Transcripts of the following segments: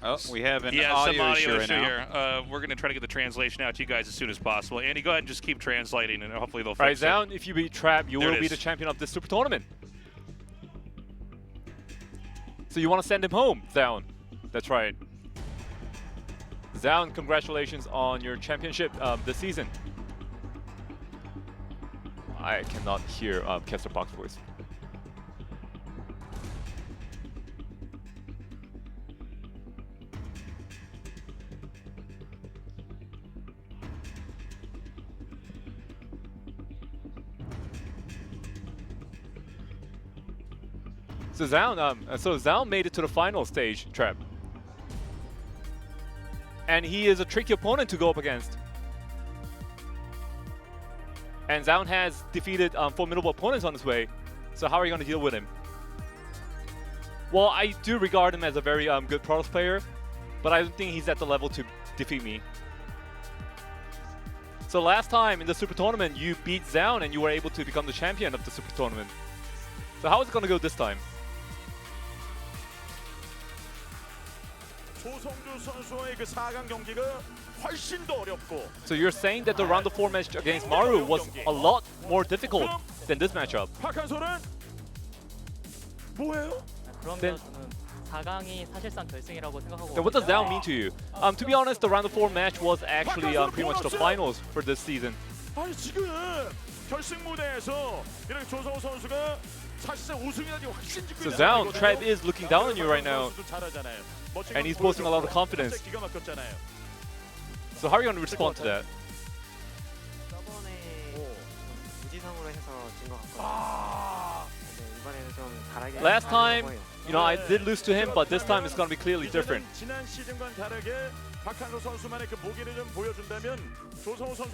Oh, we have an some audio audio issue here. We're going to try to get the translation out to you guys as soon as possible. Andy, go ahead and just keep translating, and hopefully they'll fix it. All right, Zoun, if you beat Trap, you There will it be is. the champion of this Super Tournament. So you want to send him home, Zoun. That's right. Zoun, congratulations on your championship this season. I cannot hear Kester Box voice. So Zoun made it to the final stage, Trap. And he is a tricky opponent to go up against. And Zoun has defeated formidable opponents on his way. So how are you going to deal with him? Well, I do regard him as a very good Protoss player, but I don't think he's at the level to defeat me. So last time in the Super Tournament, you beat Zoun and you were able to become the champion of the Super Tournament. So how is it going to go this time? So you're saying that the round of 4 match against Maru was a lot more difficult than this matchup. Then, then what does Zoun mean to you? To be honest, the round of 4 match was actually pretty much the finals for this season. So Zoun, Trap is looking down on you right now, and he's posting a lot of confidence. So how are you going to respond to that? Last time, you know, I did lose to him, but this time it's going to be clearly different.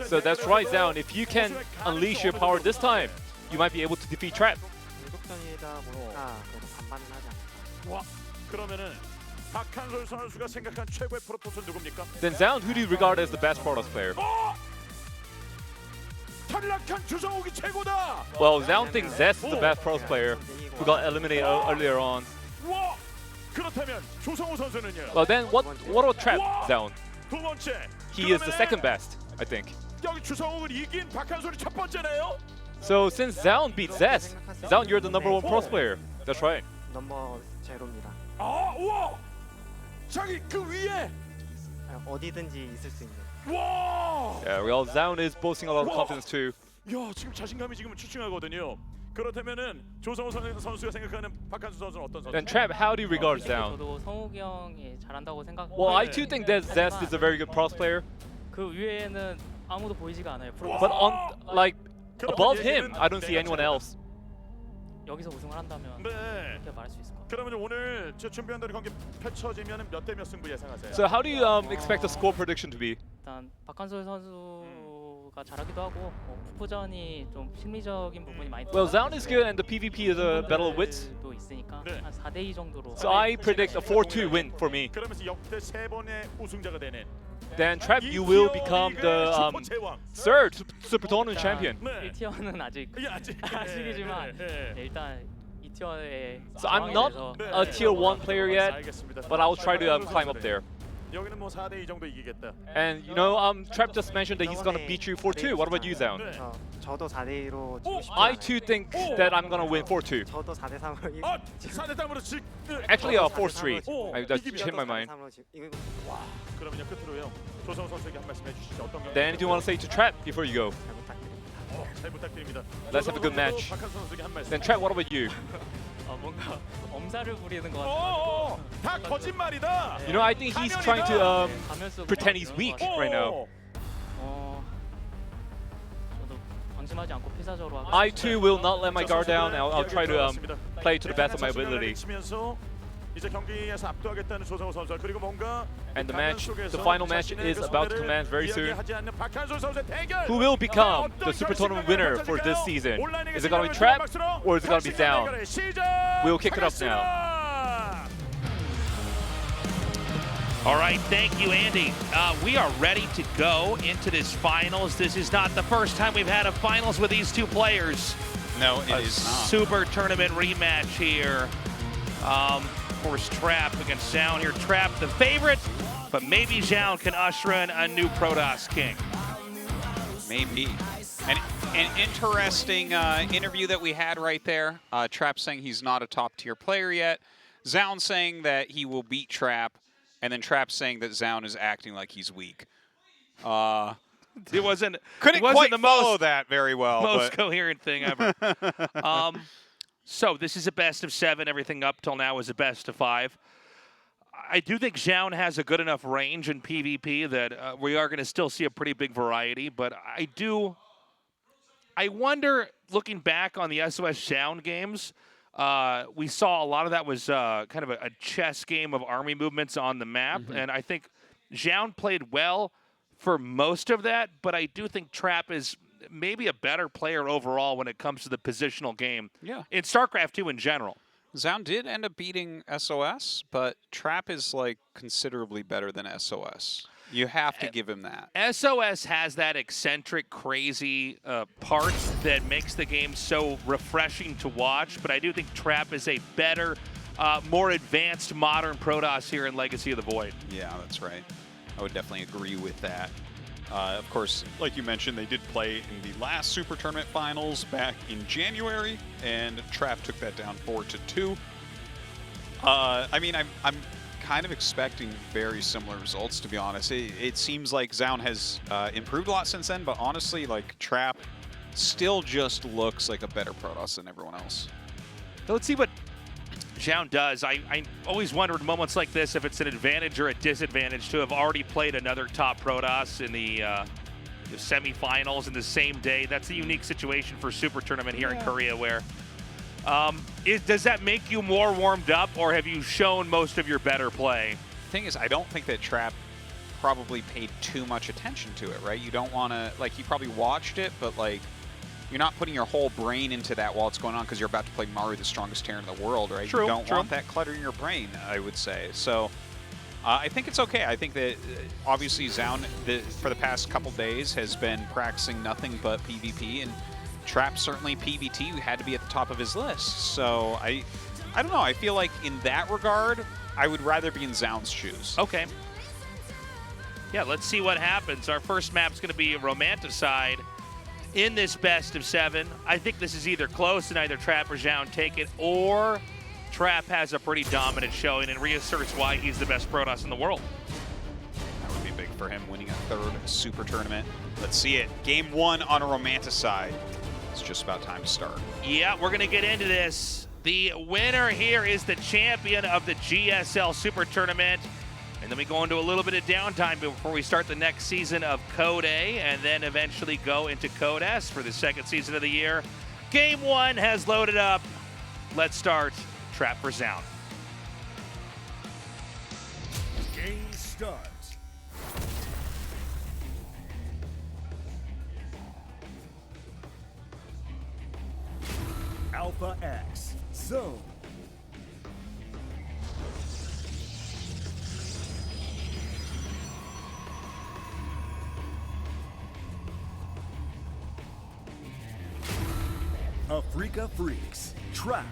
So that's right, Zoun. If you can unleash your power this time, you might be able to defeat Trap. Then Zoun, who do you regard as the best Protoss player? Well, Zoun thinks Zest is the best Protoss player who got eliminated earlier on. Well then, what about Trap, Zoun? He is the second best, I think. So since Zoun beat Zest, Zoun, you're the #1 Protoss player. That's right. Yeah, well, Zoun is boasting a lot of confidence too. Then Trap, how do you regard Zoun? Well, I too think that Zest is a very good Protoss player. But on, like, above him, I don't see anyone else. So how do you expect the score prediction to be? Well, Zoun is good and the PvP is a battle of wits. So I predict a 4-2 win for me. Then Trap, you will become the third Super Tournament champion. So I'm not a tier 1 player yet, but I'll try to climb up there. And you know, Trap just mentioned that he's gonna beat you 4-2. What about you, Zoun? I too think that I'm gonna win 4-2. Actually, 4-3. That changed my mind. Then, do you want to say to Trap before you go? Let's have a good match. Then Trap, what about you? You know, I think he's trying to pretend he's weak right now. I too will not let my guard down. I'll try to play to the best of my ability. And the match, the final match is about to commence very soon. Who will become the Super Tournament winner for this season? Is it going to be Trap or is it going to be Zoun? We'll kick it up now. All right, thank you, Andy. We are ready to go into this finals. This is not the first time we've had a finals with these two players. No, it is not. Super Tournament rematch here. course, Trap against Zoun here. Trap the favorite, but maybe Zoun can usher in a new Protoss king. Maybe. An interesting interview that we had right there. Trap saying he's not a top-tier player yet. Zoun saying that he will beat Trap, and then Trap saying that Zoun is acting like he's weak. It wasn't. Couldn't it wasn't quite the follow that very well. Most but. coherent thing ever. So this is a best of 7. Everything up till now is a best of 5. I do think Zoun has a good enough range in PvP that we are going to still see a pretty big variety. But I wonder, looking back on the SOS Zoun games, we saw a lot of that was kind of a chess game of army movements on the map. Mm-hmm. And I think Zoun played well for most of that, but I do think Trap is maybe a better player overall when it comes to the positional game. Yeah. In StarCraft 2 in general. Zoun did end up beating SOS, but Trap is like considerably better than SOS. You have to give him that. SOS has that eccentric, crazy part that makes the game so refreshing to watch, but I do think Trap is a better, more advanced modern Protoss here in Legacy of the Void. Yeah, that's right. I would definitely agree with that. Of course, like you mentioned, they did play in the last Super Tournament Finals back in January, and Trap took that down 4-2. I mean, I'm kind of expecting very similar results, to be honest. It seems like Zoun has improved a lot since then, but honestly, like, Trap still just looks like a better Protoss than everyone else. So let's see what Zoun does. I always wondered in moments like this if it's an advantage or a disadvantage to have already played another top Protoss in the semifinals in the same day. That's a unique situation for Super Tournament here in Korea where does that make you more warmed up, or have you shown most of your better play? The thing is, I don't think that Trap probably paid too much attention to it, right? You don't want to, like, he probably watched it, but, like, you're not putting your whole brain into that while it's going on because you're about to play Maru, the strongest Terran in the world, right? True, you don't true. want that cluttering your brain, I would say. So I think it's okay. I think that obviously Zoun, for the past couple days, has been practicing nothing but PvP, and Trap certainly PvT had to be at the top of his list. So I don't know. I feel like in that regard, I would rather be in Zoun's shoes. Okay. Yeah, let's see what happens. Our first map's going to be Romanticide in this best of 7. I think this is either close and either Trap or Zoun take it, or Trap has a pretty dominant showing and reasserts why he's the best Protoss in the world. That would be big for him, winning a 3rd Super Tournament. Let's see it. Game 1 on a Romanticide. It's just about time to start. Yeah, we're going to get into this. The winner here is the champion of the GSL Super Tournament. And then we go into a little bit of downtime before we start the next season of Code A, and then eventually go into Code S for the 2nd season of the year. Game 1 has loaded up. Let's start Trap for Zoun. Game starts. Alpha X, Zoun. Afrika Freaks, Trap.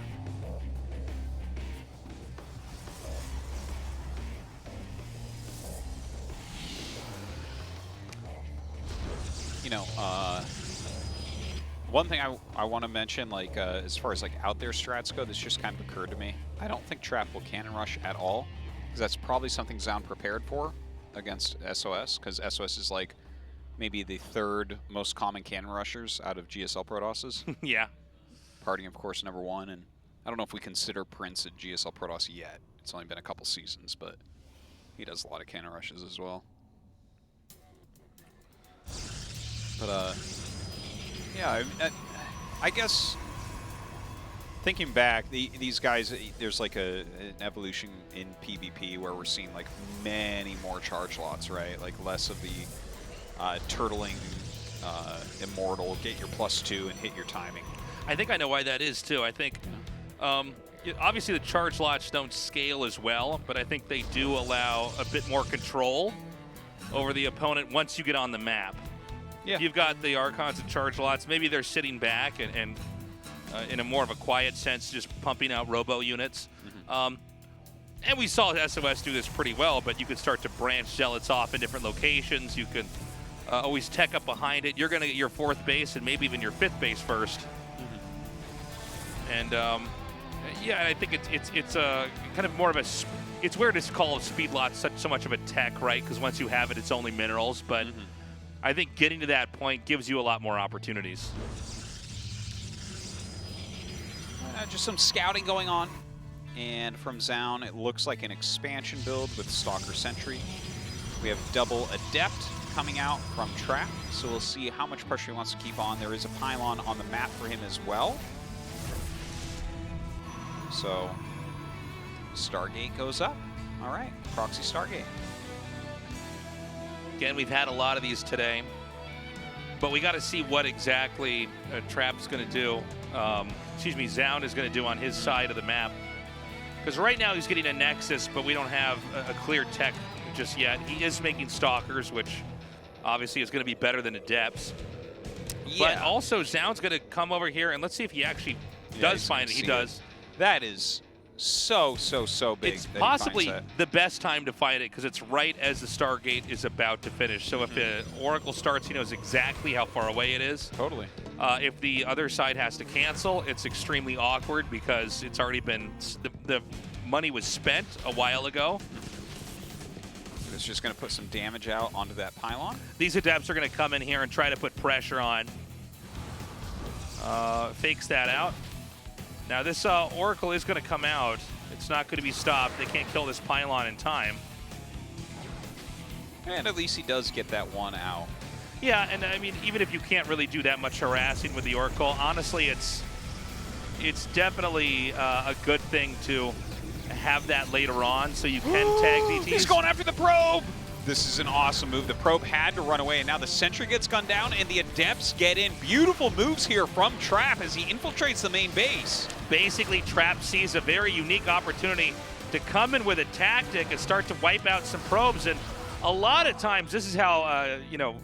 You know, one thing I want to mention, like, as far as, like, out there strats go, this just kind of occurred to me. I don't think Trap will cannon rush at all, because that's probably something Zoun prepared for against SOS, because SOS is, like, maybe the 3rd most common cannon rushers out of GSL Protosses. Yeah. Parting, of course, #1, and I don't know if we consider Prince a GSL Protoss yet. It's only been a couple seasons, but he does a lot of cannon rushes as well. But, yeah, I guess thinking back, these guys, there's like an evolution in PvP where we're seeing like many more charge lots, right? Like less of the turtling immortal, get your +2 and hit your timing. I think I know why that is, too. I think, obviously, the charge lots don't scale as well, but I think they do allow a bit more control over the opponent once you get on the map. Yeah. You've got the Archons and charge lots. Maybe they're sitting back and in a more of a quiet sense, just pumping out robo units. And we saw SOS do this pretty well, but you could start to branch Zealots off in different locations. You can always tech up behind it. You're going to get your 4th base and maybe even your 5th base first. And yeah, I think it's kind of more of a. It's weird to call speed lots so much of a tech, right? Because once you have it, it's only minerals. But I think getting to that point gives you a lot more opportunities. Just some scouting going on. And from Zoun, it looks like an expansion build with Stalker Sentry. We have double Adept coming out from Trap, so we'll see how much pressure he wants to keep on. There is a pylon on the map for him as well. So, Stargate goes up. All right, Proxy Stargate. Again, we've had a lot of these today, but we got to see what exactly Trap's going to do. Excuse me, Zoun is going to do on his side of the map. Because right now he's getting a Nexus, but we don't have a clear tech just yet. He is making Stalkers, which obviously is going to be better than Adepts. Yeah. But also Zoun's going to come over here, and let's see if he actually does find it. He does. That is so big. It's possibly the best time to find it because it's right as the Stargate is about to finish. So if the Oracle starts, he knows exactly how far away it is. Totally. If the other side has to cancel, it's extremely awkward because it's already been, the money was spent a while ago. It's just going to put some damage out onto that pylon. These Adepts are going to come in here and try to put pressure on. Fakes that out. Now this Oracle is going to come out. It's not going to be stopped. They can't kill this pylon in time. And at least he does get that one out. Yeah, and I mean, even if you can't really do that much harassing with the Oracle, honestly, it's definitely a good thing to have that later on so you can tag DTs. He's going after the probe! This is an awesome move. The probe had to run away, and now the sentry gets gunned down, and the Adepts get in. Beautiful moves here from Trap as he infiltrates the main base. Basically, Trap sees a very unique opportunity to come in with a tactic and start to wipe out some probes, and a lot of times this is how, you know,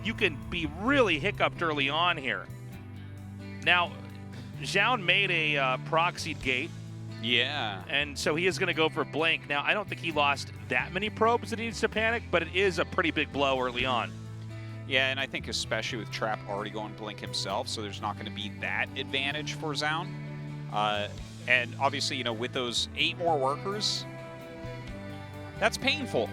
you can be really hiccuped early on here. Now, Zoun made a proxied gate. Yeah. And so he is going to go for Blink. Now, I don't think he lost that many probes that he needs to panic, but it is a pretty big blow early on. Yeah, and I think especially with Trap already going Blink himself, so there's not going to be that advantage for Zoun. And obviously, you know, with those 8 more workers, that's painful.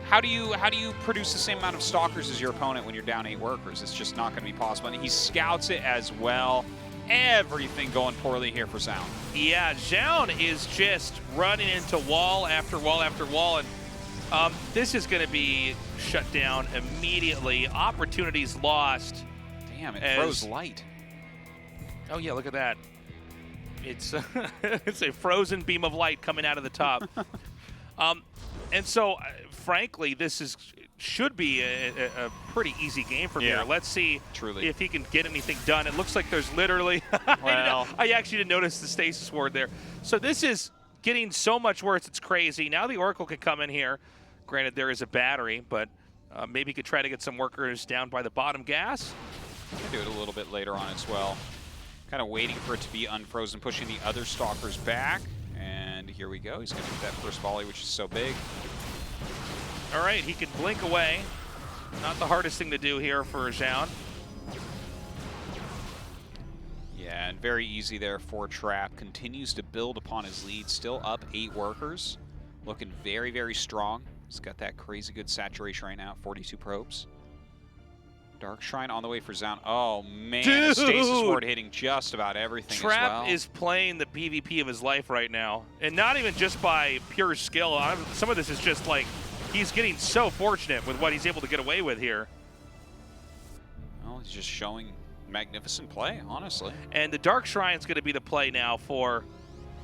How do you produce the same amount of Stalkers as your opponent when you're down 8 workers? It's just not going to be possible. And he scouts it as well. Everything going poorly here for Zoun. Yeah, Zoun is just running into wall after wall after wall, and this is going to be shut down immediately. Opportunities lost. Damn, it throws light. Oh yeah, look at that. It's it's a frozen beam of light coming out of the top. And so, frankly, this should be a pretty easy game from here. Let's see if he can get anything done. It looks like there's literally, well, I actually didn't notice the stasis ward there. So this is getting so much worse, it's crazy. Now the Oracle could come in here. Granted, there is a battery, but maybe he could try to get some workers down by the bottom gas. Can do it a little bit later on as well. Kind of waiting for it to be unfrozen, pushing the other Stalkers back. And here we go. He's going to get that first volley, which is so big. All right, he can blink away. Not the hardest thing to do here for Zoun. Yeah, and very easy there for Trap. Continues to build upon his lead. Still up 8 workers. Looking very, very strong. He's got that crazy good saturation right now, 42 probes. Dark Shrine on the way for Zoun. Oh, man. Dude! Stasis Ward hitting just about everything Trap as well. is playing the PvP of his life right now. And not even just by pure skill. Some of this is just like, he's getting so fortunate with what he's able to get away with here. Well, he's just showing magnificent play, honestly. And the Dark Shrine's going to be the play now for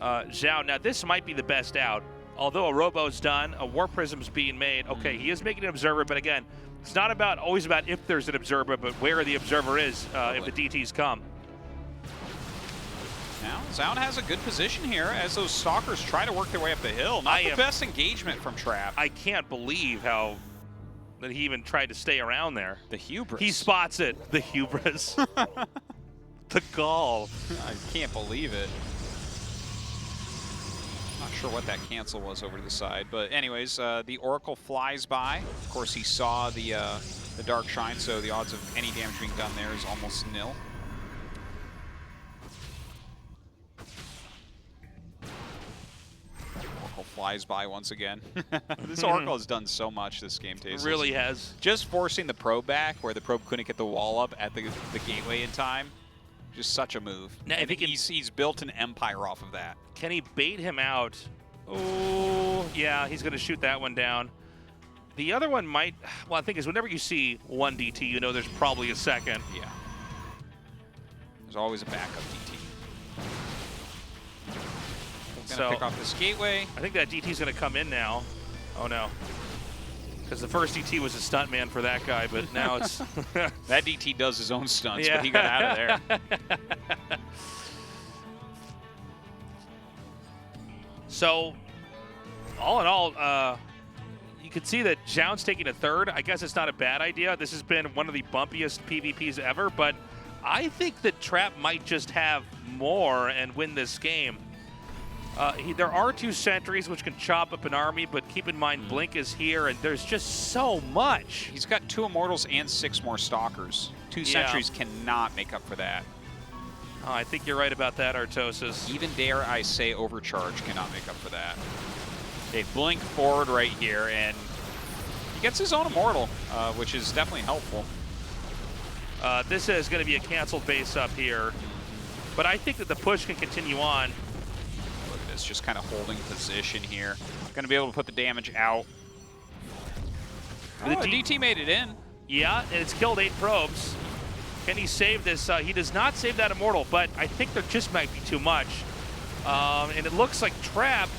Zoun. Now, this might be the best out. Although a Robo's done, a War Prism's being made. Okay, he is making an Observer, but again, it's not always about if there's an Observer, but where the Observer is if the DTs come. Now, Zoun has a good position here as those Stalkers try to work their way up the hill. Not the best engagement from Trap. I can't believe how that he even tried to stay around there. The hubris. He spots it. The hubris. The gall. I can't believe it. Not sure what that cancel was over to the side, but anyways, the Oracle flies by. Of course, he saw the Dark Shine, so the odds of any damage being done there is almost nil. Oracle flies by once again. This Oracle has done so much this game, Tasteless. It really has. Just forcing the probe back where the probe couldn't get the wall up at the gateway in time. Just such a move. Now, if and he can, he's built an empire off of that. Can he bait him out? Oh, yeah, he's going to shoot that one down. The other one might, well, I think is whenever you see one DT, you know there's probably a second. Yeah. There's always a backup DT. Gonna pick off this gateway. I think that DT's going to come in now. Oh, no. Because the first DT was a stuntman for that guy, but now it's... That DT does his own stunts, yeah. but he got out of there. So, all in all, you can see that Zoun's taking a third. I guess it's not a bad idea. This has been one of the bumpiest PvPs ever, but I think that Trap might just have more and win this game. There are 2 sentries which can chop up an army, but keep in mind Blink is here, and there's just so much. He's got 2 Immortals and 6 more Stalkers. 2 sentries cannot make up for that. Oh, I think you're right about that, Artosis. Even dare I say Overcharge cannot make up for that. They blink forward right here, and he gets his own Immortal, which is definitely helpful. This is going to be a canceled base up here, but I think that the push can continue on. Look at this, just kind of holding position here. Going to be able to put the damage out. The DT made it in. Yeah, and it's killed 8 probes. Can he save this? He does not save that Immortal, but I think there just might be too much. And it looks like Trap,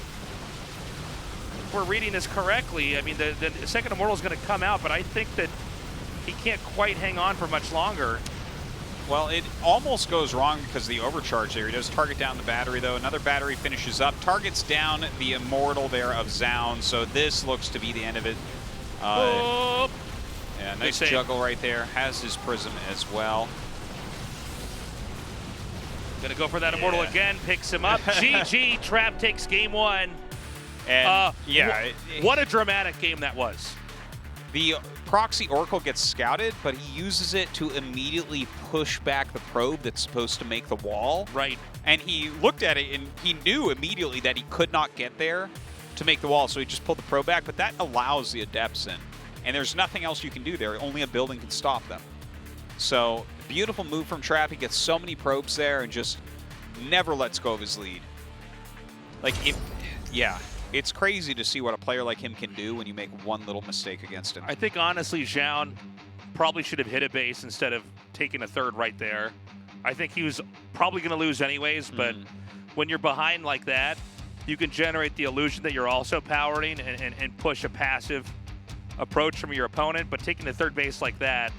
if we're reading this correctly, I mean, the second Immortal is going to come out, but I think that he can't quite hang on for much longer. Well, it almost goes wrong because of the overcharge there. He does target down the battery, though. Another battery finishes up, targets down the Immortal there of Zoun, so this looks to be the end of it. Yeah, nice juggle right there. Has his Prism as well. Gonna go for that Immortal again, picks him up. GG, Trap takes game 1. And what a dramatic game that was. The proxy Oracle gets scouted, but he uses it to immediately push back the probe that's supposed to make the wall. Right. And he looked at it and he knew immediately that he could not get there to make the wall, so he just pulled the probe back, but that allows the Adepts in. And there's nothing else you can do there. Only a building can stop them. So, beautiful move from Trap. He gets so many probes there and just never lets go of his lead. Like, it's crazy to see what a player like him can do when you make one little mistake against him. I think, honestly, Zoun probably should have hit a base instead of taking a third right there. I think he was probably going to lose anyways, but when you're behind like that, you can generate the illusion that you're also powering and push a passive approach from your opponent, but taking the third base like that,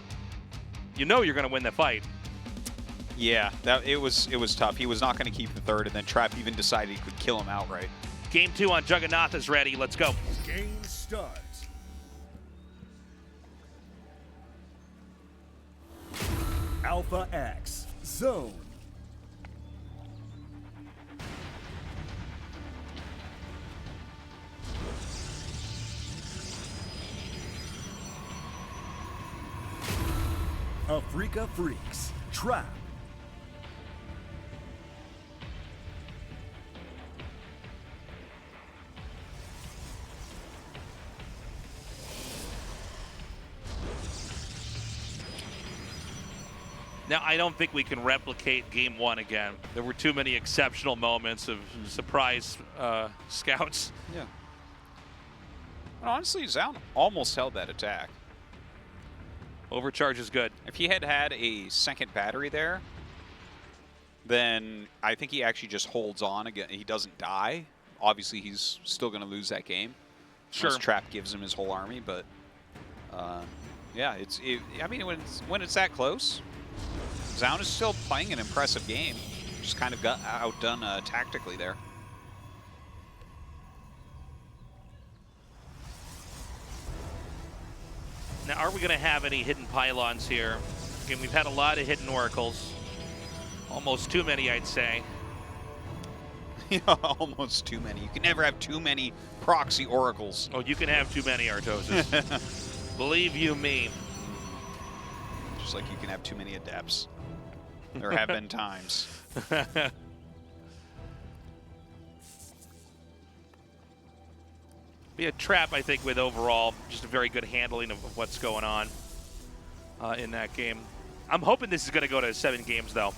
you know you're going to win the fight. Yeah, it was tough. He was not going to keep the third, and then Trap even decided he could kill him outright. Game 2 on Juggernaut is ready. Let's go. Game starts. Alpha X, Zoun. Africa Freaks, Trap. Now, I don't think we can replicate game 1 again. There were too many exceptional moments of surprise scouts. Yeah. But honestly, Zoun almost held that attack. Overcharge is good. If he had had a second battery there, then I think he actually just holds on again. He doesn't die. Obviously, he's still going to lose that game. Sure. Unless Trap gives him his whole army, but yeah, I mean, when it's that close, Zoun is still playing an impressive game. Just kind of got outdone tactically there. Now, are we going to have any hidden pylons here? Again, we've had a lot of hidden oracles. Almost too many, I'd say. Almost too many. You can never have too many proxy oracles. Oh, you can have too many Artosis. Believe you me. Just like you can have too many adepts. There have been times. Be a Trap, I think, with overall just a very good handling of what's going on in that game. I'm hoping this is going to go to 7 games, though.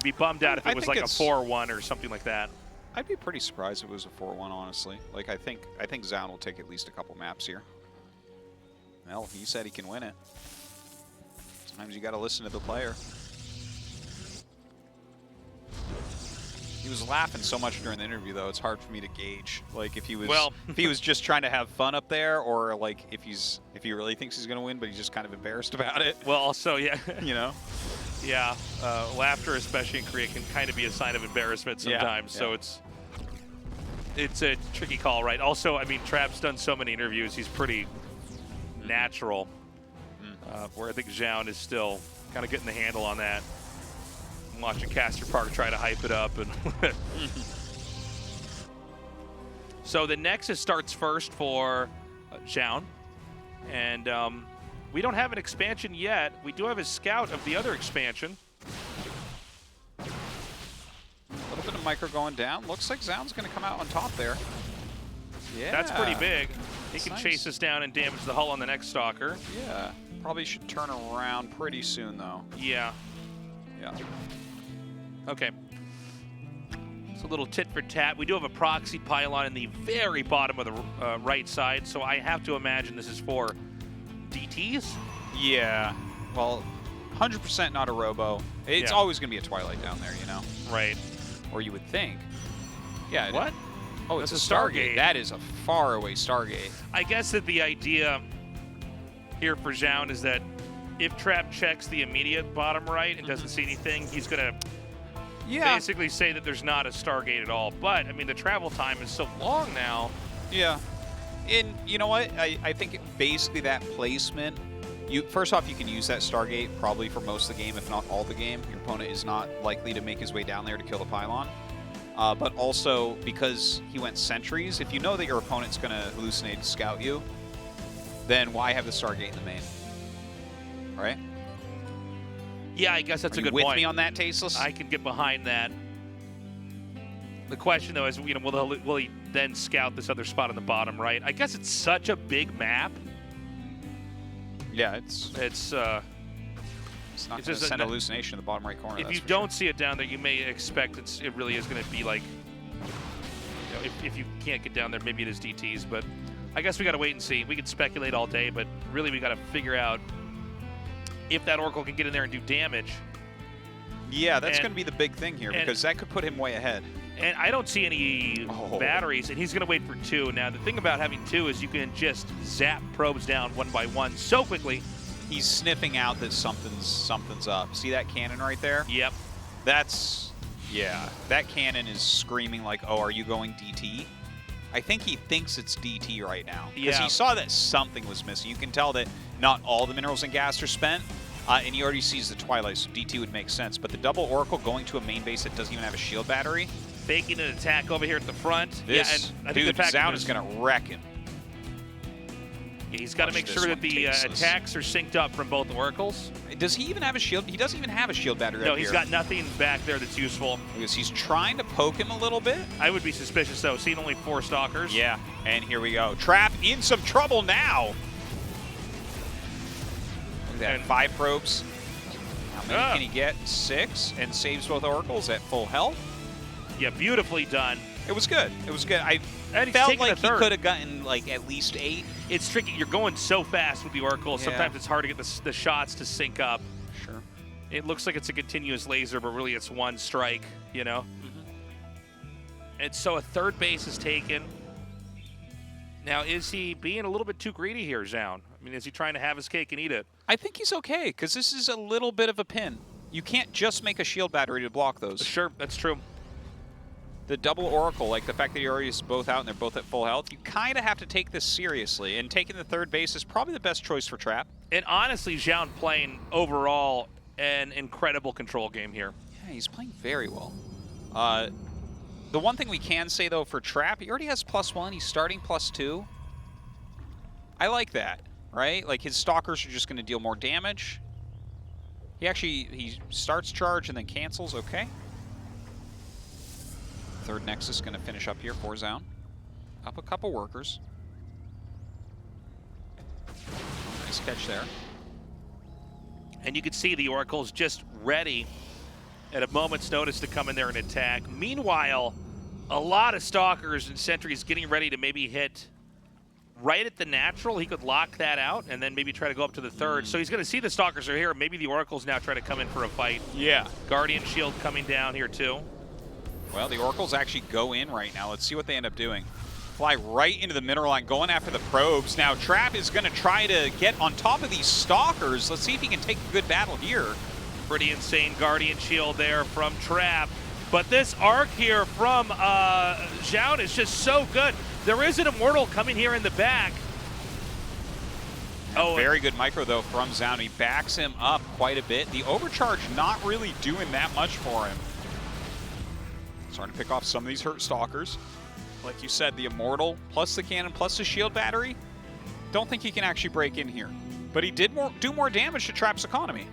Be bummed out if it was like a 4-1 or something like that. I'd be pretty surprised if it was a 4-1, honestly. Like, I think Zoun will take at least a couple maps here. Well, he said he can win it. Sometimes you got to listen to the player. He was laughing so much during the interview, though. It's hard for me to gauge, like, if he was just trying to have fun up there, or like if he really thinks he's gonna win, but he's just kind of embarrassed about it. Well, also, yeah, you know, yeah, laughter, especially in Korea, can kind of be a sign of embarrassment sometimes. Yeah. So it's a tricky call, right? Also, I mean, Trap's done so many interviews; he's pretty natural. Where I think Zoun is still kind of getting the handle on that. I'm watching Caster Park try to hype it up, and so the Nexus starts first for Zoun, and we don't have an expansion yet. We do have a scout of the other expansion. A little bit of micro going down. Looks like Zoun's going to come out on top there. Yeah, that's pretty big. He can nice. chase us down and damage the hull on the next Stalker. Yeah, probably should turn around pretty soon, though. Yeah. Yeah. Okay. It's a little tit for tat. We do have a proxy pylon in the very bottom of the right side, so I have to imagine this is for DTs? Yeah. Well, 100% not a robo. It's always going to be a Twilight down there, you know? Right. Or you would think. Yeah. What? Oh, it's a Stargate. That is a faraway Stargate. I guess that the idea here for Zoun is that if Trap checks the immediate bottom right and doesn't see anything, he's going to basically say that there's not a Stargate at all. But, I mean, the travel time is so long now. Yeah. And you know what? I think basically that placement, first off, you can use that Stargate probably for most of the game, if not all the game. Your opponent is not likely to make his way down there to kill the pylon. But also, because he went sentries, if you know that your opponent's going to hallucinate and scout you, then why have the Stargate in the main? Right? Yeah, I guess that's a good point. point. With me on that, Tasteless? I can get behind that. The question, though, is, will he then scout this other spot on the bottom right? I guess it's such a big map. Yeah, it's not going to send hallucination in the bottom right corner. If you don't see it down there, you may expect it really is going to be like, if you can't get down there, maybe it is DTs. But I guess we got to wait and see. We can speculate all day, but really we got to figure out if that Oracle can get in there and do damage. Yeah, that's going to be the big thing here, because that could put him way ahead. And I don't see any batteries, and he's going to wait for 2. Now, the thing about having 2 is you can just zap probes down one by one so quickly. He's sniffing out that something's up. See that cannon right there? Yep. That cannon is screaming like, oh, are you going DT? I think he thinks it's DT right now. Because he saw that something was missing. You can tell that not all the minerals and gas are spent. And he already sees the Twilight, so DT would make sense. But the double Oracle going to a main base that doesn't even have a shield battery. Faking an attack over here at the front. And I think Zoun is going to wreck him. Yeah, he's got to make sure that the attacks are synced up from both Oracles. Does he even have a shield? He doesn't even have a shield battery No, he's got nothing back there that's useful. Because he's trying to poke him a little bit. I would be suspicious, though, seeing only 4 Stalkers. Yeah, and here we go. Trap in some trouble now. Look at that, 5 probes. How many can he get? 6, and saves both Oracles at full health. Yeah, beautifully done. It was good. It was good. I felt like he could have gotten like at least 8. It's tricky. You're going so fast with the Oracle. Yeah. Sometimes it's hard to get the shots to sync up. Sure. It looks like it's a continuous laser, but really it's one strike, you know? And so a third base is taken. Now, is he being a little bit too greedy here, Zoun? I mean, is he trying to have his cake and eat it? I think he's okay, because this is a little bit of a pin. You can't just make a shield battery to block those. Sure, that's true. The double Oracle, like the fact that he already is both out and they're both at full health, you kind of have to take this seriously. And taking the third base is probably the best choice for Trap. And honestly, Zoun playing overall an incredible control game here. Yeah, he's playing very well. The one thing we can say, though, for Trap, he already has +1. He's starting +2. I like that, right? Like, his Stalkers are just going to deal more damage. He starts charge and then cancels. Okay. Third Nexus going to finish up here for Zoun. Up a couple workers. Nice catch there. And you can see the Oracle's just ready at a moment's notice to come in there and attack. Meanwhile, a lot of Stalkers and Sentries getting ready to maybe hit right at the natural. He could lock that out and then maybe try to go up to the third. So he's going to see the Stalkers are here. Maybe the Oracle's now try to come in for a fight. Yeah. Guardian Shield coming down here too. Well, the Oracles actually go in right now. Let's see what they end up doing. Fly right into the mineral line, going after the probes. Now, Trap is going to try to get on top of these Stalkers. Let's see if he can take a good battle here. Pretty insane Guardian Shield there from Trap. But this arc here from Zoun is just so good. There is an Immortal coming here in the back. Oh, very good micro, though, from Zoun. He backs him up quite a bit. The overcharge not really doing that much for him. Starting to pick off some of these hurt Stalkers. Like you said, the Immortal, plus the cannon, plus the shield battery. Don't think he can actually break in here. But he did do more damage to Trap's economy.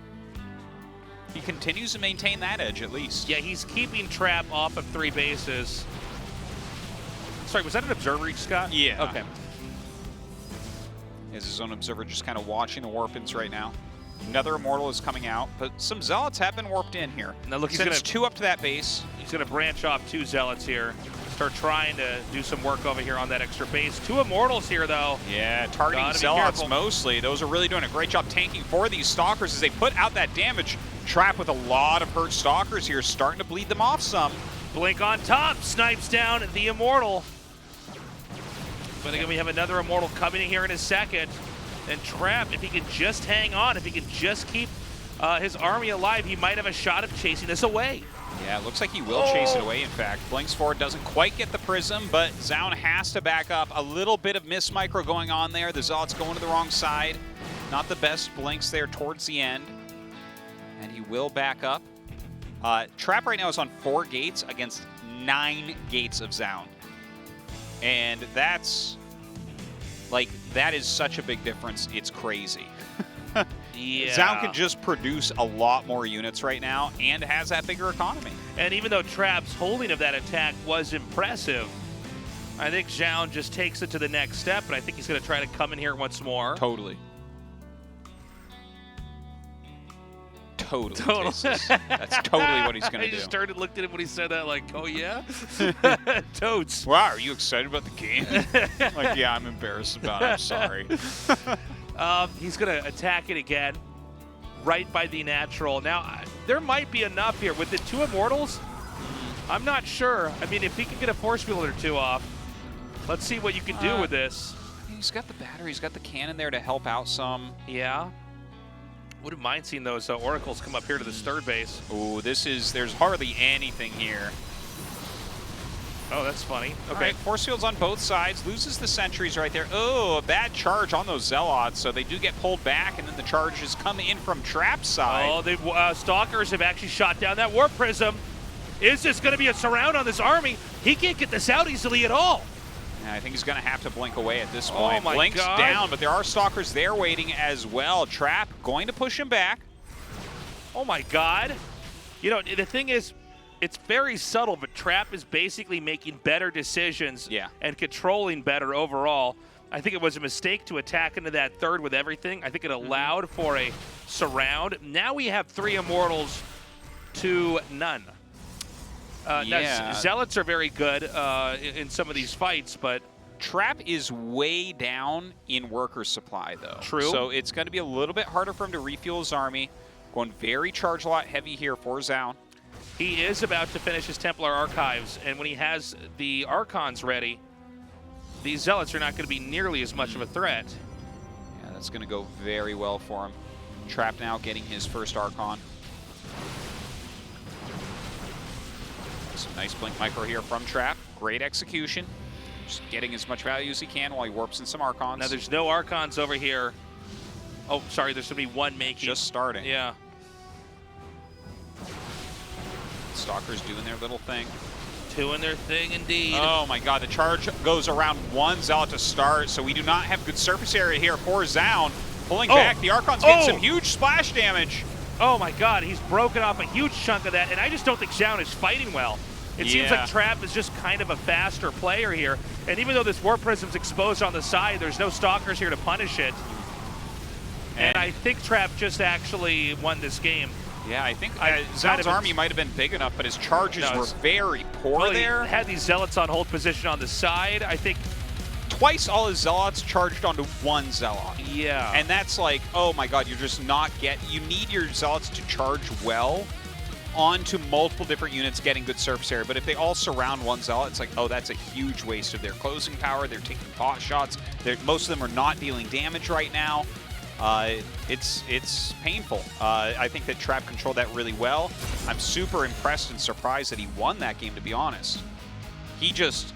He continues to maintain that edge, at least. Yeah, he's keeping Trap off of 3 bases. Sorry, was that an observer, Scott? Yeah. Okay. As his own observer, just kind of watching the warp-ins right now. Another Immortal is coming out, but some Zealots have been warped in here. Now look, Sends 2 up to that base. He's going to branch off 2 Zealots here. Start trying to do some work over here on that extra base. 2 Immortals here, though. Yeah, targeting Zealots mostly. Those are really doing a great job tanking for these Stalkers as they put out that damage. Trap with a lot of hurt Stalkers here, starting to bleed them off some. Blink on top, snipes down the Immortal. But again, we have another Immortal coming in here in a second. And Trap, if he can just hang on, if he can just keep his army alive, he might have a shot of chasing this away. Yeah, it looks like he will chase it away, in fact. Blinks forward, doesn't quite get the Prism, but Zoun has to back up. A little bit of miss micro going on there. The Zealot's going to the wrong side. Not the best Blinks there towards the end. And he will back up. Trap right now is on 4 gates against 9 gates of Zoun. And that's, like, that is such a big difference. It's crazy. Yeah. Zoun can just produce a lot more units right now and has that bigger economy. And even though Trap's holding of that attack was impressive, I think Zoun just takes it to the next step, and I think he's going to try to come in here once more. Totally. Tasteless. That's totally what he's going to do. I just turned and looked at him when he said that, like, oh yeah? Totes. Wow, are you excited about the game? Like, yeah, I'm embarrassed about it. I'm sorry. He's going to attack it again, right by the natural. Now, there might be enough here. With the 2 Immortals, I'm not sure. I mean, if he can get a Force Field or 2 off, let's see what you can do with this. He's got the battery. He's got the cannon there to help out some. Yeah. Wouldn't mind seeing those Oracles come up here to this 3rd base. Ooh, there's hardly anything here. Oh, that's funny. Okay. Right, Force Field's on both sides. Loses the sentries right there. Oh, a bad charge on those Zealots, so they do get pulled back, and then the charges come in from Trap's side. Oh, the Stalkers have actually shot down that Warp Prism. Is this going to be a surround on this army? He can't get this out easily at all. Yeah, I think he's going to have to blink away at this point. Oh my Blinks God. down, but there are Stalkers there waiting as well. Trap going to push him back. Oh my God. You know, the thing is, it's very subtle, but Trap is basically making better decisions and controlling better overall. I think it was a mistake to attack into that 3rd with everything. I think it allowed for a surround. Now we have 3 Immortals to none. Now, Zealots are very good in some of these fights, but Trap is way down in worker supply, though. True. So it's going to be a little bit harder for him to refuel his army. Going very charge lot heavy here for Zoun. He is about to finish his Templar Archives, and when he has the Archons ready, these Zealots are not going to be nearly as much of a threat. Yeah, that's going to go very well for him. Trap now getting his first Archon. Some nice blink micro here from Trap. Great execution. Just getting as much value as he can while he warps in some Archons. Now there's no Archons over here. Oh, sorry, there's going to be 1 making. Just starting. Yeah. Stalkers doing their little thing. Doing their thing indeed. Oh my god, the charge goes around one Zealot to start, so we do not have good surface area here for Zoun. Pulling back, the Archon's getting some huge splash damage. Oh my god, he's broken off a huge chunk of that, and I just don't think Zoun is fighting well. It seems like Trap is just kind of a faster player here, and even though this War Prism's exposed on the side, there's no Stalkers here to punish it. And I think Trap just actually won this game. Yeah, I think Zoun's army might have been big enough, but his charges were very poor there. He had these Zealots on hold position on the side. I think twice all his Zealots charged onto one Zealot. Yeah. And that's like, oh my god, you're just not you need your Zealots to charge well onto multiple different units getting good surface area. But if they all surround one Zealot, it's like, oh, that's a huge waste of their closing power. They're taking pot shots. Most of them are not dealing damage right now. It's painful. I think that Trap controlled that really well. I'm super impressed and surprised that he won that game, to be honest. He just,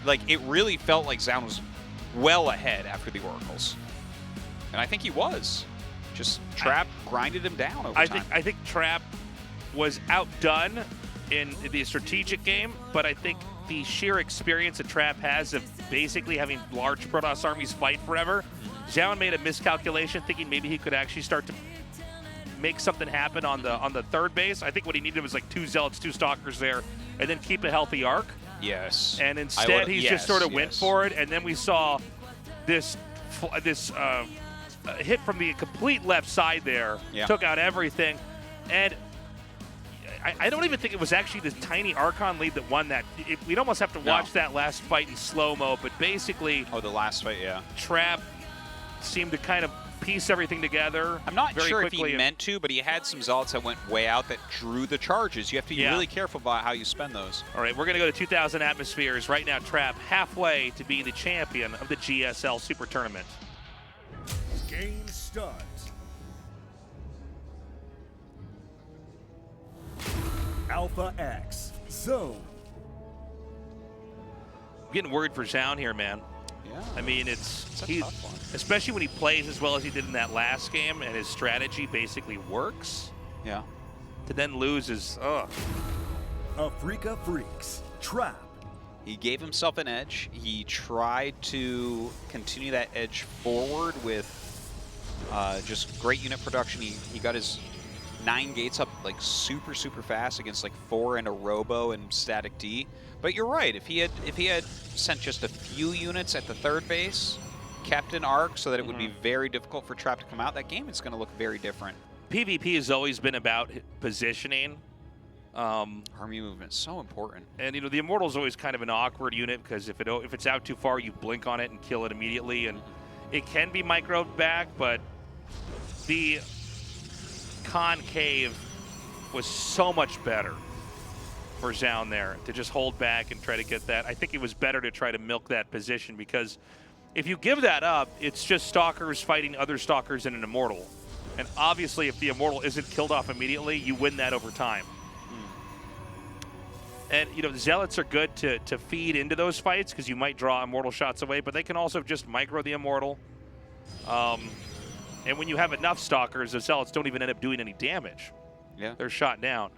like, it really felt like Zoun was well ahead after the Oracles. And I think he was. Just Trap grinded him down over time. I think Trap was outdone in the strategic game, but I think the sheer experience that Trap has of basically having large Protoss armies fight forever, Zoun made a miscalculation thinking maybe he could actually start to make something happen on the third base. I think what he needed was like 2 Zealots, 2 Stalkers there, and then keep a healthy arc. Yes. And instead he just sort of went for it, and then we saw this hit from the complete left side there, took out everything. And I don't even think it was actually the tiny Archon lead that won that. We'd almost have to watch that last fight in slow-mo, but basically... Oh, the last fight, yeah. Trap seemed to kind of piece everything together. I'm not sure if he meant to, but he had some Zealots that went way out that drew the charges. You have to be really careful about how you spend those. All right, we're going to go to 2,000 atmospheres. Right now, Trap halfway to being the champion of the GSL Super Tournament. Game start. Alpha X, Zoun. I'm getting worried for Zoun here, man. Yeah. I mean, it's a tough one. Especially when he plays as well as he did in that last game, and his strategy basically works. Yeah. To then lose is, ugh. Afrika Freaks, Trap. He gave himself an edge. He tried to continue that edge forward with just great unit production. He got his 9 gates up like super fast against like 4 and a Robo and Static D. But you're right. If he had sent just a few units at the third base, kept an arc so that it would be very difficult for Trap to come out, that game is going to look very different. PvP has always been about positioning. Army movement is so important. And you know, the Immortal is always kind of an awkward unit because if it's out too far, you blink on it and kill it immediately, and it can be microed back. But the Concave was so much better for Zoun there to just hold back and try to get that. I think it was better to try to milk that position, because if you give that up, it's just Stalkers fighting other Stalkers in an Immortal. And obviously, if the Immortal isn't killed off immediately, you win that over time. And, you know, the Zealots are good to feed into those fights because you might draw Immortal shots away, but they can also just micro the Immortal. And when you have enough Stalkers, the Zealots don't even end up doing any damage. Yeah. They're shot down.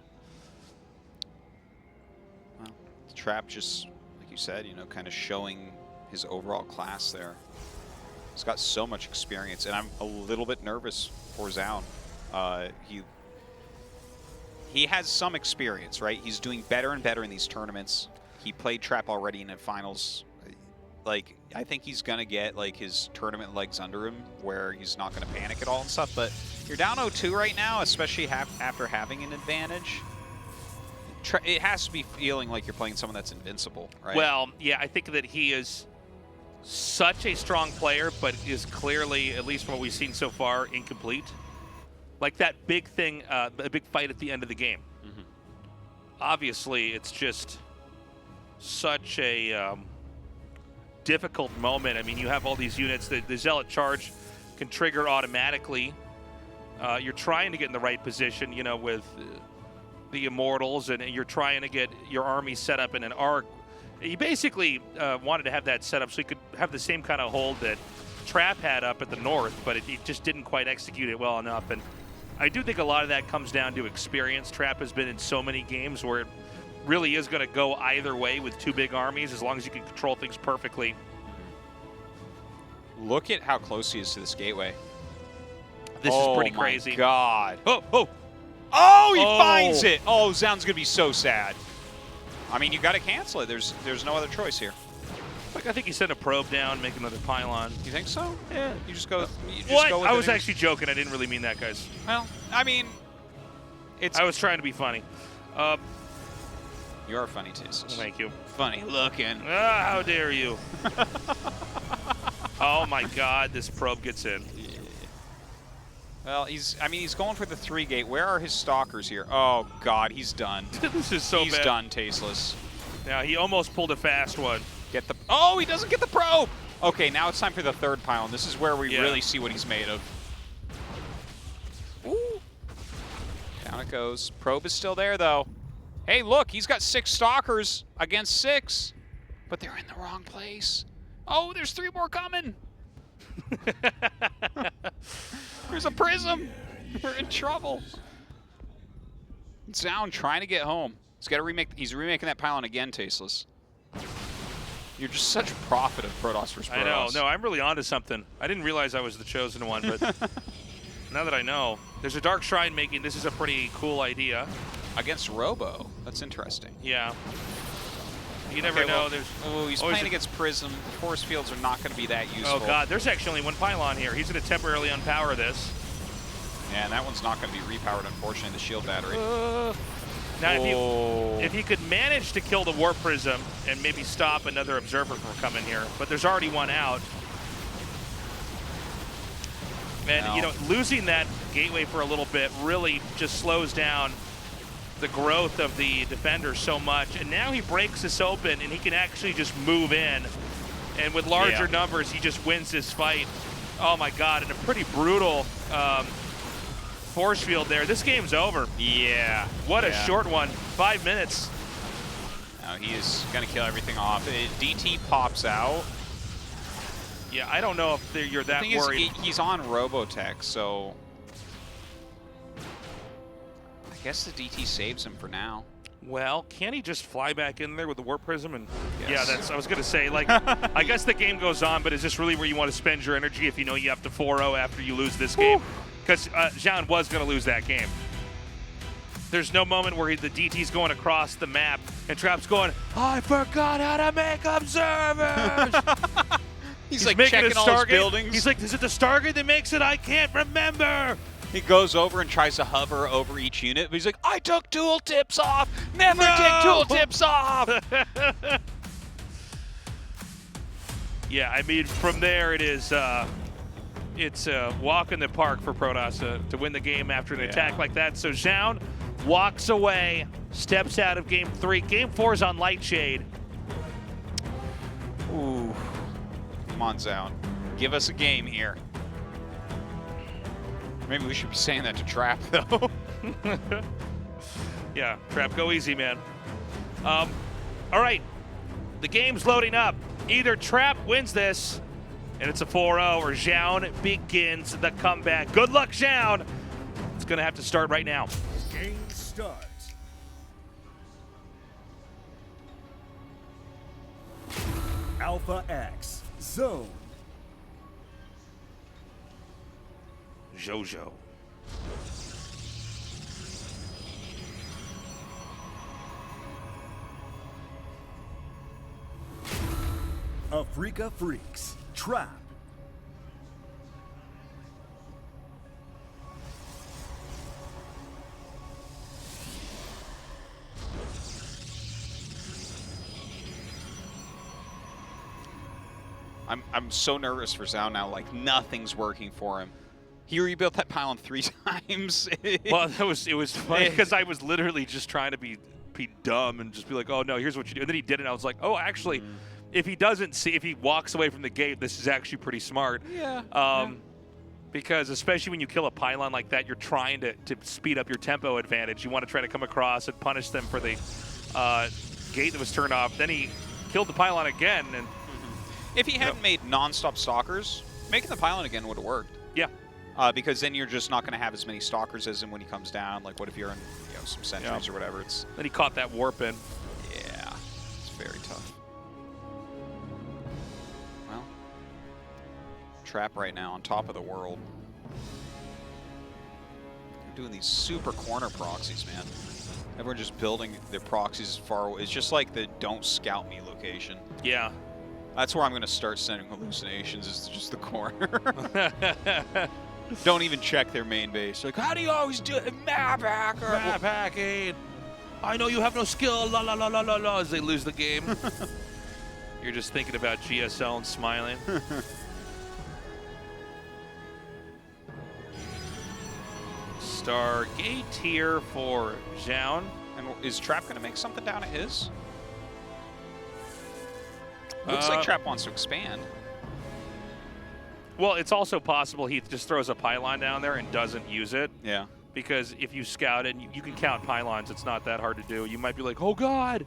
Well, Trap just, like you said, you know, kind of showing his overall class there. He's got so much experience, and I'm a little bit nervous for Zoun. He has some experience, right? He's doing better and better in these tournaments. He played Trap already in the finals. Like, I think he's going to get, like, his tournament legs under him where he's not going to panic at all and stuff. But you're down 0-2 right now, especially after having an advantage. It has to be feeling like you're playing someone that's invincible, right? Well, yeah, I think that he is such a strong player, but is clearly, at least from what we've seen so far, incomplete. Like that big thing, a big fight at the end of the game. Obviously, it's just such a difficult moment. I mean, you have all these units. The Zealot charge can trigger automatically. You're trying to get in the right position, you know, with the Immortals, and you're trying to get your army set up in an arc. You basically wanted to have that set up so you could have the same kind of hold that Trap had up at the north, but it just didn't quite execute it well enough. And I do think a lot of that comes down to experience. Trap has been in so many games where really is going to go either way with two big armies as long as you can control things perfectly. Look at how close he is to this gateway. This is pretty crazy. Oh, my God. Oh! Oh, he finds it. Oh, Zoun's going to be so sad. I mean, you got to cancel it. There's no other choice here. Like, I think you send a probe down, make another pylon. You think so? Yeah. You just go. What? Go with I it was anyway. actually joking. I didn't really mean that, guys. Well, I mean, it's. I was trying to be funny. You're funny, Tastes. Thank you. Funny looking. Ah, how dare you? Oh my God! This probe gets in. Yeah. Well, he's going for the 3-gate. Where are his stalkers here? Oh God, he's done. This is so bad. He's done, Tasteless. Now he almost pulled a fast one. Get the. Oh, he doesn't get the probe. Okay, now it's time for the 3rd pylon. This is where we really see what he's made of. Ooh. Down it goes. Probe is still there, though. Hey, look, he's got 6 stalkers against 6, but they're in the wrong place. Oh, there's 3 more coming. There's a prism. We're in trouble. Zoun trying to get home. He's got to remake. He's remaking that pylon again, Tasteless. You're just such a prophet of Protoss versus Protoss. I know. No, I'm really onto something. I didn't realize I was the chosen one, but now that I know, there's a Dark Shrine making. This is a pretty cool idea. Against Robo. That's interesting. Yeah. You never know. Well, oh, he's playing against Prism. The force fields are not going to be that useful. Oh, God. There's actually only 1 pylon here. He's going to temporarily unpower this. Yeah, and that one's not going to be repowered, unfortunately, the shield battery. Now, if he could manage to kill the Warp Prism and maybe stop another Observer from coming here, but there's already one out. And, you know, losing that gateway for a little bit really just slows down the growth of the defender so much. And now he breaks this open and he can actually just move in. And with larger numbers, he just wins this fight. Oh my God, and a pretty brutal force field there. This game's over. Yeah. What a short one, 5 minutes. Now he is gonna kill everything off. DT pops out. Yeah, I don't know if you're that worried. He's on Robotech, so I guess the DT saves him for now. Well, can he just fly back in there with the Warp Prism? And yes. Yeah, I was gonna say, like, I guess the game goes on, but is this really where you want to spend your energy if you know you have to 4-0 after you lose this game? Because Zoun was gonna lose that game. There's no moment where the DT's going across the map and Trap's going, I forgot how to make observers. He's like checking all his buildings. He's like, is it the Stargate that makes it? I can't remember. He goes over and tries to hover over each unit, but he's like, I took tool tips off. Never take tool tips off. Yeah, I mean, from there it is, it's a walk in the park for Protoss to win the game after an attack like that. So Zoun walks away, steps out of Game 3. Game 4 is on Lightshade. Ooh. Come on, Zoun. Give us a game here. Maybe we should be saying that to Trap, though. Yeah, Trap, go easy, man. All right, the game's loading up. Either Trap wins this, and it's a 4-0, or Zoun begins the comeback. Good luck, Zoun. It's going to have to start right now. Game starts. Alpha X, Zoun. Jojo. Afrika Freaks, Trap. I'm so nervous for Zoun now. Like, nothing's working for him. He rebuilt that pylon 3 times. Well, it was funny because I was literally just trying to be dumb and just be like, oh no, here's what you do. And then he did it, and I was like, oh, actually, if he walks away from the gate, this is actually pretty smart. Yeah. Because especially when you kill a pylon like that, you're trying to speed up your tempo advantage. You want to try to come across and punish them for the gate that was turned off. Then he killed the pylon again. And if he hadn't made non-stop stalkers, making the pylon again would have worked. Yeah. Because then you're just not going to have as many stalkers as him when he comes down. Like, what if you're in some sentries or whatever? Then he caught that warp in. very tough. Well, Trap right now on top of the world. They're doing these super corner proxies, man. Everyone just building their proxies as far away. It's just like the don't scout me location. Yeah. That's where I'm going to start sending hallucinations, is just the corner. Don't even check their main base. Like, how do you always do it? Map hacker. Map hacking. I know you have no skill. La la la la la la. As they lose the game. You're just thinking about GSL and smiling. Stargate here for Zoun. And is Trap going to make something down at his? Looks like Trap wants to expand. Well, it's also possible he just throws a pylon down there and doesn't use it. Yeah. Because if you scout it, you can count pylons. It's not that hard to do. You might be like, oh, God,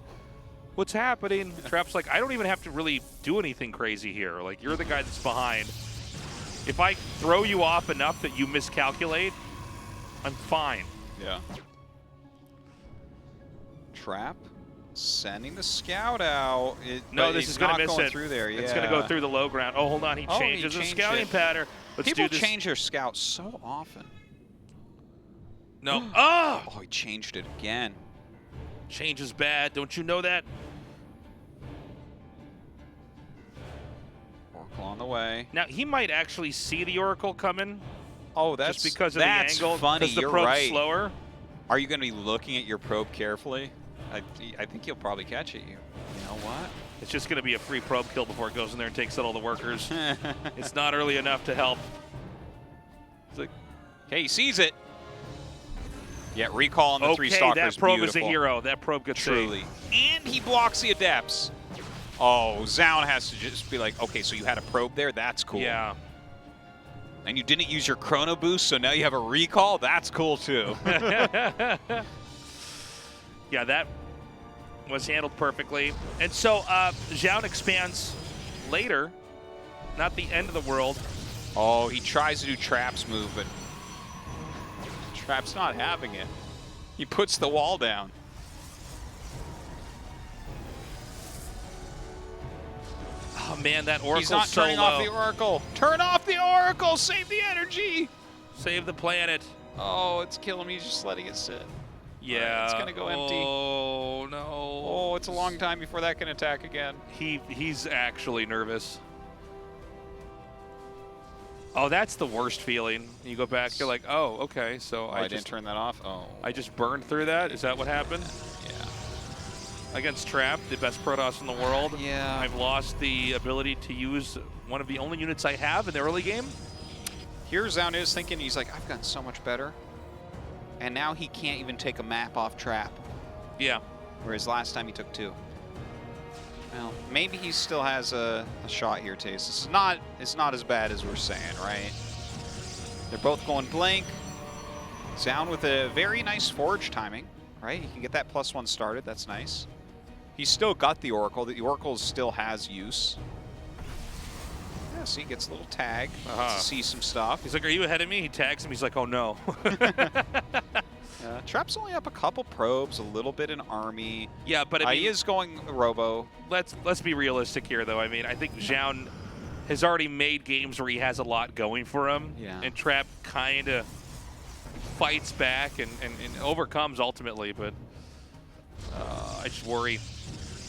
what's happening? Trap's like, I don't even have to really do anything crazy here. Like, you're the guy that's behind. If I throw you off enough that you miscalculate, I'm fine. Yeah. Trap sending the scout out. No, this is going to miss going it. through there. Yeah. It's going to go through the low ground. Oh, hold on. He changes the scouting pattern. Let's People do this. change their scouts so often. No. Oh! Oh, he changed it again. Change is bad. Don't you know that? Oracle on the way. Now, he might actually see the Oracle coming. Oh, that's just because of the angle. Funny. Because the You're probe's right. slower. Are you going to be looking at your probe carefully? I think he'll probably catch it. You know what? It's just going to be a free probe kill before it goes in there and takes out all the workers. It's not early enough to help. It's like, okay, he sees it. Yeah, recall on the three okay, stalkers. that probe beautiful. is a hero. That probe gets Truly. And he blocks the adepts. Oh, Zoun has to just be like, okay, so you had a probe there? That's cool. Yeah. And you didn't use your chrono boost, so now you have a recall? That's cool, too. Yeah, that was handled perfectly. And so Zoun expands later, not the end of the world. Oh, he tries to do Trap's move, but Trap's not having it. He puts the wall down. Oh, man, that Oracle's He's not so turning low. off the Oracle. Turn off the Oracle! Save the energy! Save the planet. Oh, it's killing me. He's just letting it sit. Yeah. It's going to go empty. Oh, no. Oh, it's a long time before that can attack again. He's actually nervous. Oh, that's the worst feeling. You go back, you're like, oh, okay, so I didn't turn that off? Oh. I just burned through that? Is that what happened? Yeah. Against Trap, the best Protoss in the world. Yeah. I've lost the ability to use one of the only units I have in the early game. Here Zoun is thinking, he's like, I've gotten so much better. And now he can't even take a map off Trap. Yeah. Whereas last time he took 2. Well, maybe he still has a shot here, Taste. It's not as bad as we're saying, right? They're both going blank. Zoun with a very nice forge timing, right? He can get that +1 started. That's nice. He's still got the Oracle. The Oracle still has use. Yeah, so he gets a little tag to see some stuff. He's like, are you ahead of me? He tags him. He's like, oh, no. Trap's only up a couple probes, a little bit in army. Yeah, but I mean, he is going robo. Let's be realistic here, though. I mean, I think Zoun has already made games where he has a lot going for him. Yeah. And Trap kind of fights back and overcomes ultimately, but I just worry.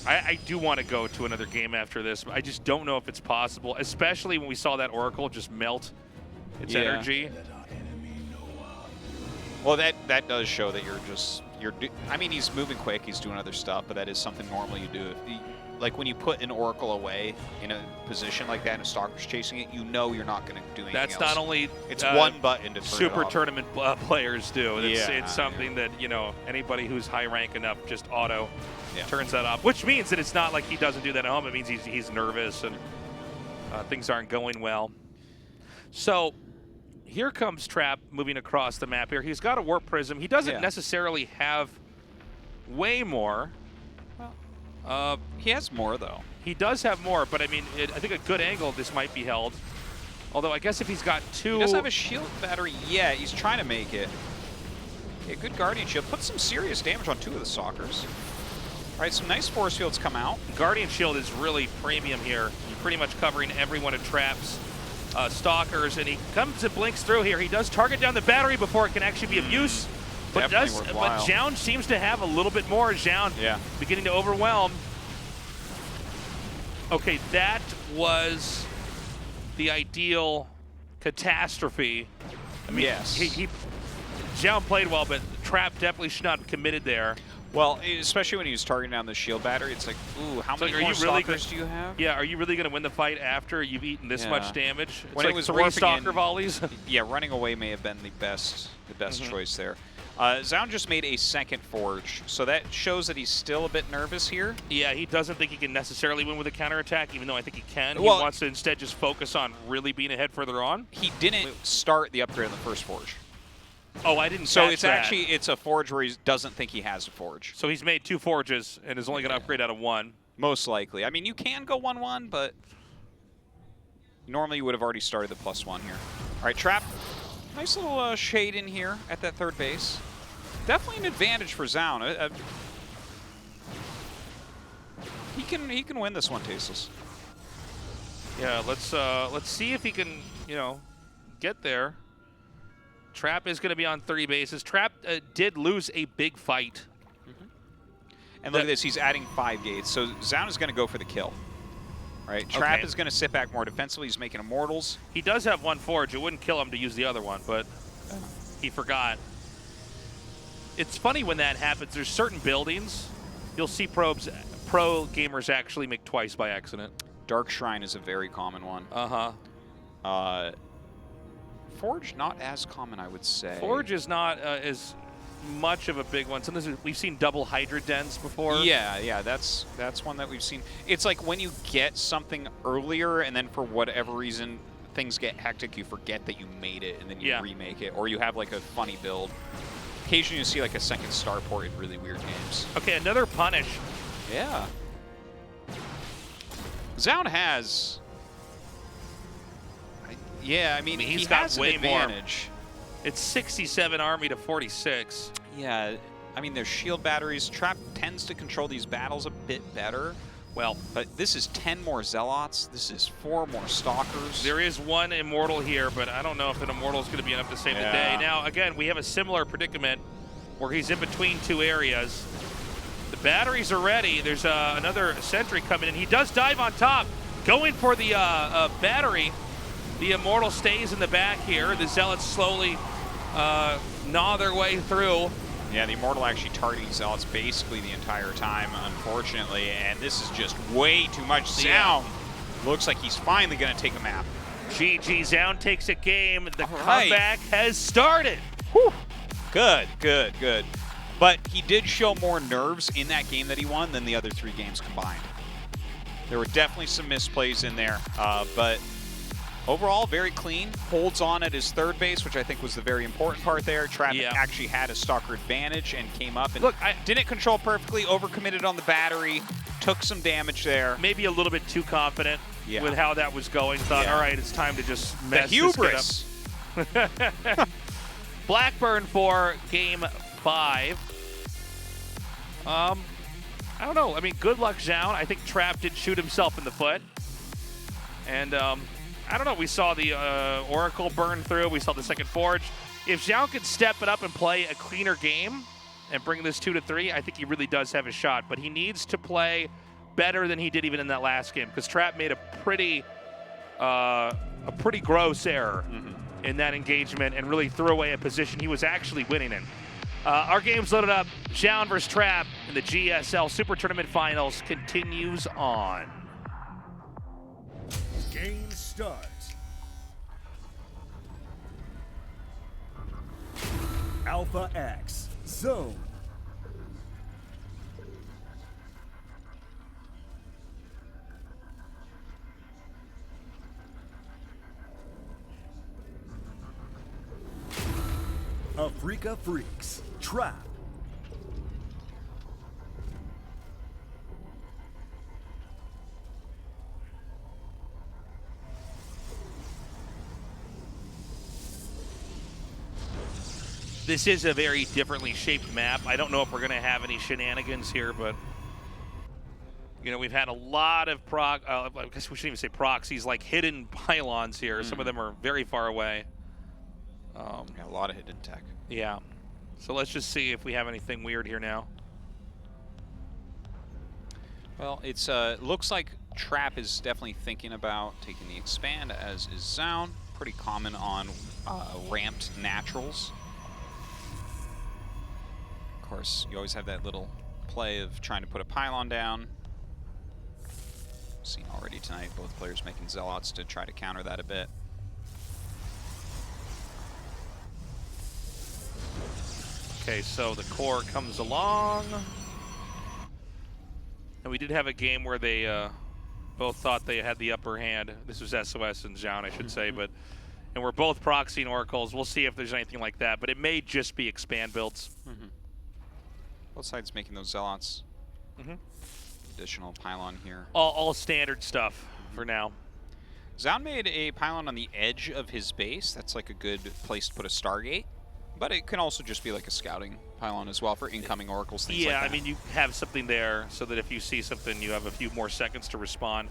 I do want to go to another game after this, but I just don't know if it's possible, especially when we saw that Oracle just melt its energy. Well, that does show that I mean, he's moving quick, he's doing other stuff, but that is something normally you do. Like when you put an Oracle away in a position like that and a stalker's chasing it, you know you're not going to do anything That's else. not only it's one button to turn Super it off. Tournament players do. It's something yeah. that, you know, anybody who's high rank enough just auto Yeah. turns that off, which means that it's not like he doesn't do that at home. It means he's nervous and things aren't going well. So here comes Trap moving across the map here. He's got a Warp Prism. He doesn't necessarily have way more. He has more, though. He does have more, but I mean, I think a good angle this might be held. Although I guess if he's got 2... He doesn't have a shield battery yet. He's trying to make it. Yeah, good Guardian Shield. Put some serious damage on 2 of the stalkers. All right, some nice force fields come out. Guardian Shield is really premium here. Pretty much covering every one of Trap's stalkers, and he comes and blinks through here. He does target down the battery before it can actually be of use. But Zoun seems to have a little bit more. Zoun beginning to overwhelm. Okay, that was the ideal catastrophe. I mean, yes. Zoun played well, but Trap definitely should not have committed there. Well, especially when he was targeting down the shield battery, it's like, ooh, how many more stalkers do you have? Yeah, are you really going to win the fight after you've eaten this much damage? It's when like it was 3 stalker volleys. Yeah, running away may have been the best choice there. Zoun just made a second forge, so that shows that he's still a bit nervous here. Yeah, he doesn't think he can necessarily win with a counterattack, even though I think he can. Well, he wants to instead just focus on really being ahead further on. He didn't start the upgrade on the first forge. Oh, I didn't So catch it's that. actually, it's a forge where he doesn't think he has a forge. So he's made 2 forges and is only going to upgrade out of 1. Most likely. I mean, you can go 1-1, but normally you would have already started the +1 here. All right, Trap. Nice little shade in here at that third base. Definitely an advantage for Zoun. He can win this one, Tasteless. Yeah, let's see if he can, get there. Trap is going to be on 3 bases. Trap did lose a big fight. And look at this, he's adding 5 gates. So Zoun is going to go for the kill. Right? Trap is going to sit back more defensively. He's making immortals. He does have 1 forge. It wouldn't kill him to use the other one, but he forgot. It's funny when that happens. There's certain buildings you'll see pro gamers actually make twice by accident. Dark Shrine is a very common one. Forge, not as common, I would say. Forge is not as much of a big one. Sometimes we've seen double Hydra Dens before. Yeah, that's one that we've seen. It's like when you get something earlier and then for whatever reason things get hectic, you forget that you made it and then you remake it, or you have like a funny build. Occasionally you see like a second starport in really weird games. Okay, another punish. Yeah. Zoun has... Yeah, I mean he's he got has way an advantage. More. It's 67 army to 46. Yeah, I mean, there's shield batteries. Trap tends to control these battles a bit better. Well, but this is 10 more Zealots. This is 4 more Stalkers. There is 1 Immortal here, but I don't know if an Immortal is going to be enough to save the day. Now, again, we have a similar predicament where he's in between 2 areas. The batteries are ready. There's another sentry coming in. He does dive on top, going for the battery. The Immortal stays in the back here. The Zealots slowly gnaw their way through. Yeah, the Immortal actually targeting Zealots basically the entire time, unfortunately, and this is just way too much. Zoun looks like he's finally going to take a map. GG, Zoun takes a game. The comeback has started. Whew. Good. But he did show more nerves in that game that he won than the other 3 games combined. There were definitely some misplays in there, but overall, very clean. Holds on at his third base, which I think was the very important part there. Trap actually had a Stalker advantage and came up and didn't control perfectly, overcommitted on the battery, took some damage there. Maybe a little bit too confident with how that was going. Thought, all right, it's time to just mess this kid up. Blackburn for game 5. I don't know. I mean, good luck, Zoun. I think Trap did shoot himself in the foot. And I don't know. We saw the Oracle burn through. We saw the second Forge. If Zoun could step it up and play a cleaner game and bring this 2-3, I think he really does have a shot. But he needs to play better than he did even in that last game, because Trap made a pretty gross error in that engagement and really threw away a position he was actually winning in. Our game's loaded up. Zoun versus Trap in the GSL SuperTournament Finals continues on. Game starts. Alpha X, Zoun. Africa Freaks, Trap. This is a very differently shaped map. I don't know if we're going to have any shenanigans here, but You know, we've had a lot of I guess we shouldn't even say proxies, like hidden pylons here. Some of them are very far away. Yeah, a lot of hidden tech. Yeah. So let's just see if we have anything weird here now. Well, it's looks like Trap is definitely thinking about taking the expand, as is Zoun. Pretty common on ramped naturals. Of course, you always have that little play of trying to put a pylon down. Seen already tonight, both players making Zealots to try to counter that a bit. Okay, so the core comes along. And we did have a game where they both thought they had the upper hand. This was SOS and Zoun, I should say, and we're both proxying oracles. We'll see if there's anything like that, but it may just be expand builds. Both sides making those Zealots. Additional pylon here. All standard stuff for now. Zoun made a pylon on the edge of his base. That's like a good place to put a Stargate. But it can also just be like a scouting pylon as well for incoming oracles, things like that. I mean, you have something there so that if you see something, you have a few more seconds to respond.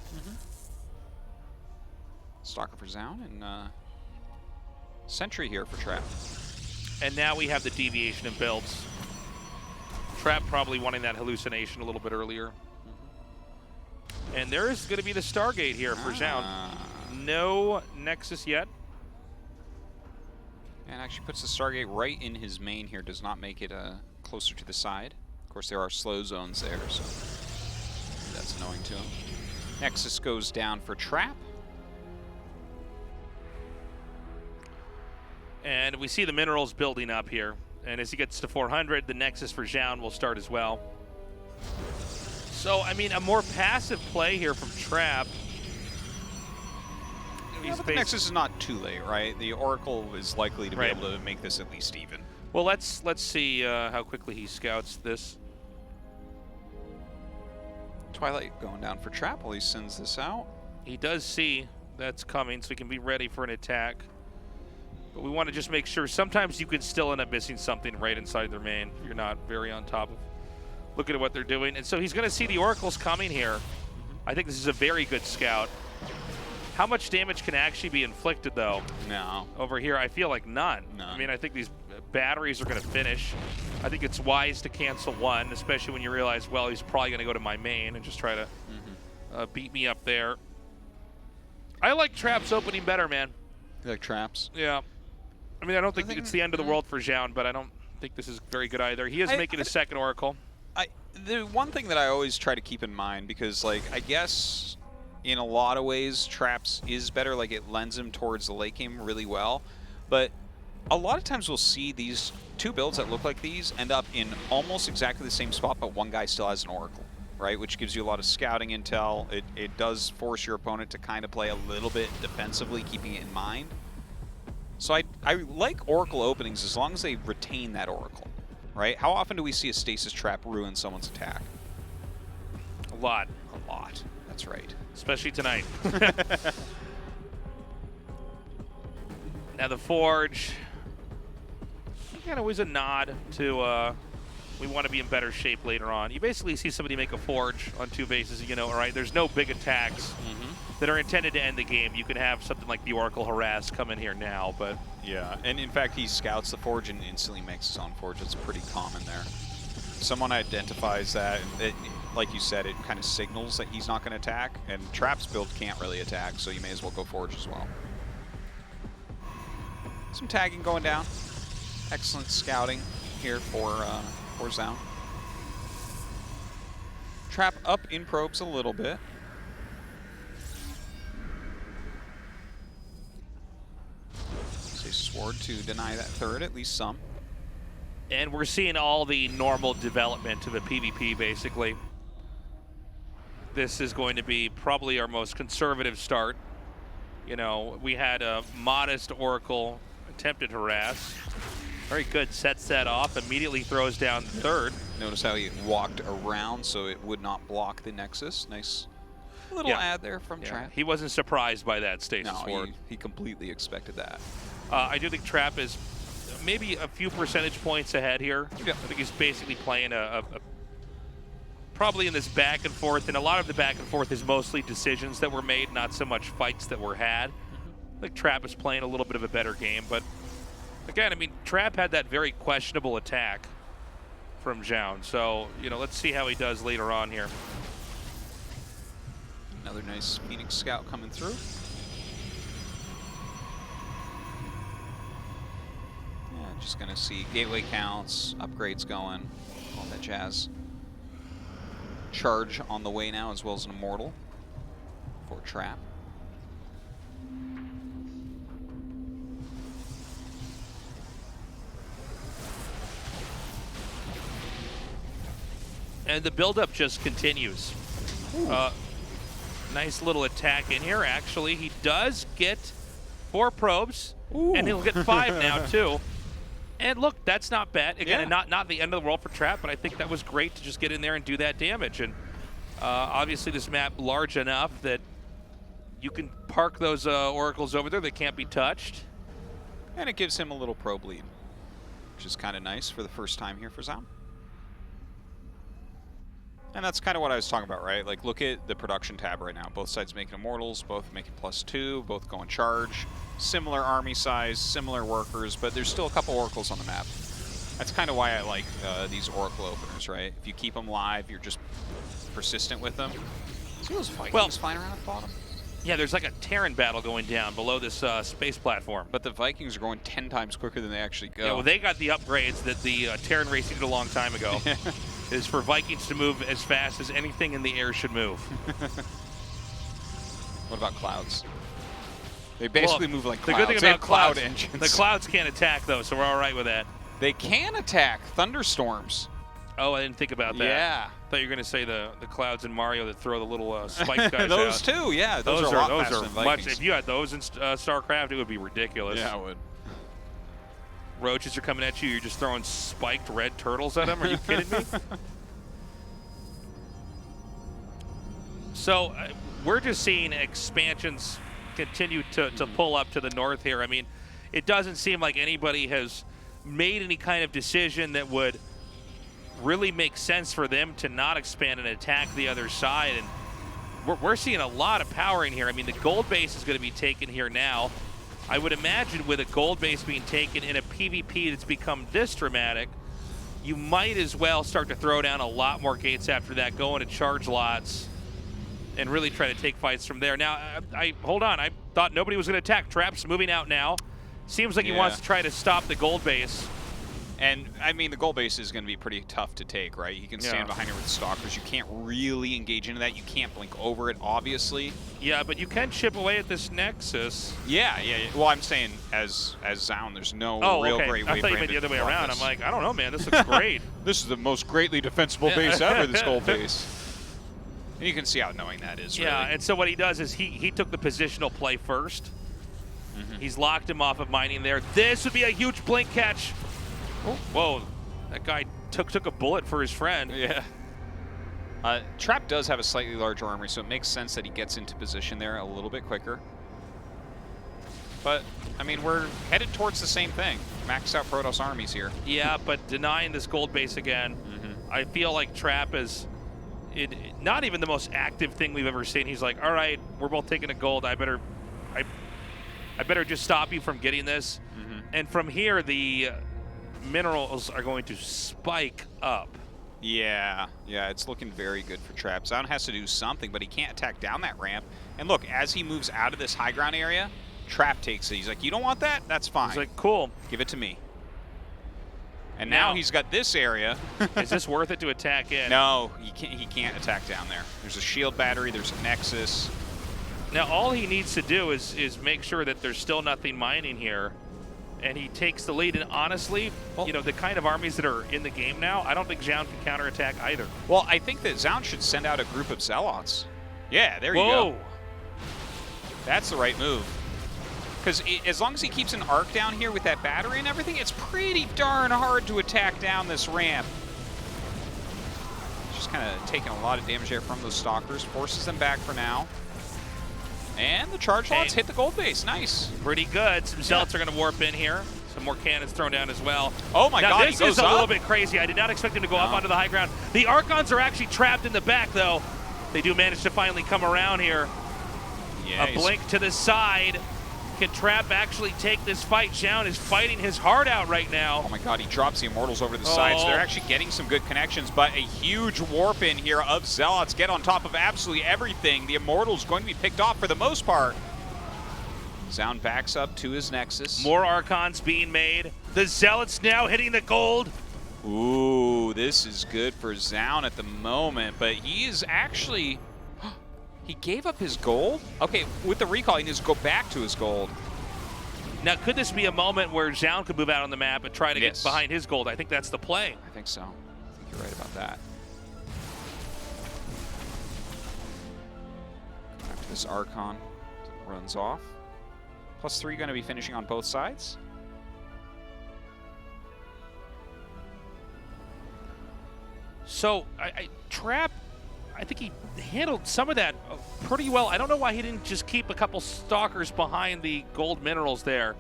Stalker for Zoun and Sentry here for Trap. And now we have the deviation of builds. Trap probably wanting that hallucination a little bit earlier. And there is going to be the Stargate here for Zoun. No Nexus yet. And actually puts the Stargate right in his main here. Does not make it closer to the side. Of course, there are slow zones there, so that's annoying to him. Nexus goes down for Trap. And we see the minerals building up here. And as he gets to 400, the Nexus for Zoun will start as well. So, I mean, a more passive play here from Trap. Yeah, but the Nexus is not too late, right? The Oracle is likely to be able to make this at least even. Well, let's see how quickly he scouts this. Twilight going down for Trap while he sends this out. He does see that's coming, so he can be ready for an attack. But we want to just make sure. Sometimes you can still end up missing something right inside their main if you're not very on top of looking at what they're doing. And so he's going to see the Oracles coming here. I think this is a very good scout. How much damage can actually be inflicted, though? No. Over here, I feel like none. None. I mean, I think these batteries are going to finish. I think it's wise to cancel one, especially when you realize, well, he's probably going to go to my main and just try to beat me up there. I like Trap's opening better, man. You like Traps? Yeah. I mean, I don't think it's the end of the world for Zoun, but I don't think this is very good either. He is making a second Oracle. The one thing that I always try to keep in mind, because, like, I guess in a lot of ways, Traps is better. Like, it lends him towards the late game really well. But a lot of times we'll see these two builds that look like these end up in almost exactly the same spot, but one guy still has an Oracle, right? Which gives you a lot of scouting intel. It does force your opponent to kind of play a little bit defensively, keeping it in mind. So I like Oracle openings as long as they retain that Oracle, right? How often do we see a Stasis Trap ruin someone's attack? A lot. A lot. That's right. Especially tonight. Now the Forge. Again, always a nod to we want to be in better shape later on. You basically see somebody make a Forge on two bases, you know, right? There's no big attacks that are intended to end the game. You can have something like the Oracle Harass come in here now, but... Yeah, and in fact, he scouts the Forge and instantly makes his own Forge. It's pretty common there. Someone identifies that, and like you said, it kind of signals that he's not going to attack, and Trap's build can't really attack, so you may as well go Forge as well. Some tagging going down. Excellent scouting here for Zoun. Trap up in probes a little bit. Sword to deny that third, at least some. And we're seeing all the normal development to the PvP, basically. This is going to be probably our most conservative start. You know, we had a modest Oracle attempted harass. Very good, sets that off, immediately throws down third. Notice how he walked around so it would not block the Nexus. Nice little ad there from Trap. He wasn't surprised by that Stasis Ward. He completely expected that. I do think Trap is maybe a few percentage points ahead here. Yeah. I think he's basically playing a probably in this back and forth, and a lot of the back and forth is mostly decisions that were made, not so much fights that were had. I think Trap is playing a little bit of a better game, but again, I mean, Trap had that very questionable attack from Zoun, so, you know, let's see how he does later on here. Another nice Phoenix Scout coming through. Yeah, just gonna see gateway counts, upgrades going, all that jazz. Charge on the way now, as well as an Immortal for Trap. And the buildup just continues. Nice little attack in here. Actually, he does get 4 probes, and he'll get 5 now too. And look, that's not bad. Again, Yeah. not the end of the world for Trap, but I think that was great to just get in there and do that damage. And obviously, this map large enough that you can park those oracles over there. They can't be touched. And it gives him a little probe lead, which is kind of nice for the first time here for Zoun. And that's kind of what I was talking about, right? Like, look at the production tab right now. Both sides making Immortals, both making +2, both going charge. Similar army size, similar workers, but there's still a couple oracles on the map. That's kind of why I like these oracle openers, right? If you keep them live, you're just persistent with them. See those Vikings flying around at the bottom? Yeah, there's like a Terran battle going down below this space platform. But the Vikings are going 10 times quicker than they actually go. Yeah, well, they got the upgrades that the Terran race did a long time ago. Is for Vikings to move as fast as anything in the air should move. What about clouds? They basically move like the clouds. good thing They about have cloud clouds, engines. the clouds can't attack though, so we're all right with that. They can attack thunderstorms. Oh, I didn't think about that. Yeah. I thought you were going to say the clouds in Mario that throw the little spike guys Those out. too, yeah. Those are a lot faster than much. Vikings. If you had those in StarCraft, it would be ridiculous. Yeah, it would. Roaches are coming at you. You're just throwing spiked red turtles at them. Are you kidding me? So we're just seeing expansions continue to pull up to the north here. I mean, it doesn't seem like anybody has made any kind of decision that would really make sense for them to not expand and attack the other side. And we're seeing a lot of power in here. I mean, the gold base is going to be taken here now. I would imagine with a gold base being taken in a PvP that's become this dramatic, you might as well start to throw down a lot more gates after that, go into charge lots, and really try to take fights from there. Now, hold on. I thought nobody was going to attack. Trap's moving out now. Seems like he wants to try to stop the gold base. And, I mean, the gold base is going to be pretty tough to take, right? You can stand behind it with stalkers. You can't really engage into that. You can't blink over it, obviously. Yeah, but you can chip away at this Nexus. Yeah. Well, I'm saying as Zoun, there's no real great way I thought for you him meant to the other way block around. this. I'm like, I don't know, man. This looks great. This is the most greatly defensible base ever, this gold base. And you can see how annoying that is, Yeah, really. and so what he does is he took the positional play first. He's locked him off of mining there. This would be a huge blink catch. Oh, whoa. That guy took a bullet for his friend. Yeah. Trap does have a slightly larger armory, so it makes sense that he gets into position there a little bit quicker. But, I mean, we're headed towards the same thing. Maxed out Protoss armies here. Yeah, but denying this gold base again, I feel like Trap is not even the most active thing we've ever seen. He's like, all right, we're both taking a gold. I better just stop you from getting this. And from here, the minerals are going to spike up. Yeah, it's looking very good for Trap. Zoun has to do something, but he can't attack down that ramp. And look, as he moves out of this high ground area, Trap takes it. He's like, you don't want that? That's fine. He's like, cool. Give it to me. And now he's got this area. Is this worth it to attack in? No, he can't attack down there. There's a shield battery, there's a Nexus. Now all he needs to do is make sure that there's still nothing mining here. And he takes the lead. And honestly, you know, the kind of armies that are in the game now, I don't think Zoun can counterattack either. Well, I think that Zoun should send out a group of Zealots. Yeah, there you go. That's the right move. Because as long as he keeps an arc down here with that battery and everything, it's pretty darn hard to attack down this ramp. Just kind of taking a lot of damage there from those stalkers. Forces them back for now. And the charge lots hit the gold base. Nice. Pretty good. Some Zealots are going to warp in here. Some more cannons thrown down as well. Oh my now, God, this he goes is a little up. bit crazy. I did not expect him to go up onto the high ground. The Archons are actually trapped in the back, though. They do manage to finally come around here. Yeah, A blink to the side. Can Trap actually take this fight? Zoun is fighting his heart out right now. Oh my God, he drops the Immortals over to the side, so they're actually getting some good connections, but a huge warp in here of Zealots get on top of absolutely everything. The Immortals going to be picked off for the most part. Zoun backs up to his Nexus. More Archons being made. The Zealots now hitting the gold. Ooh, this is good for Zoun at the moment, but he is actually... He gave up his gold? Okay, with the recall, he needs to go back to his gold. Now, could this be a moment where Zoun could move out on the map and try to get behind his gold? I think that's the play. I think so. I think you're right about that. After this Archon runs off. +3 going to be finishing on both sides. So, Trap, I think he handled some of that pretty well. I don't know why he didn't just keep a couple stalkers behind the gold minerals there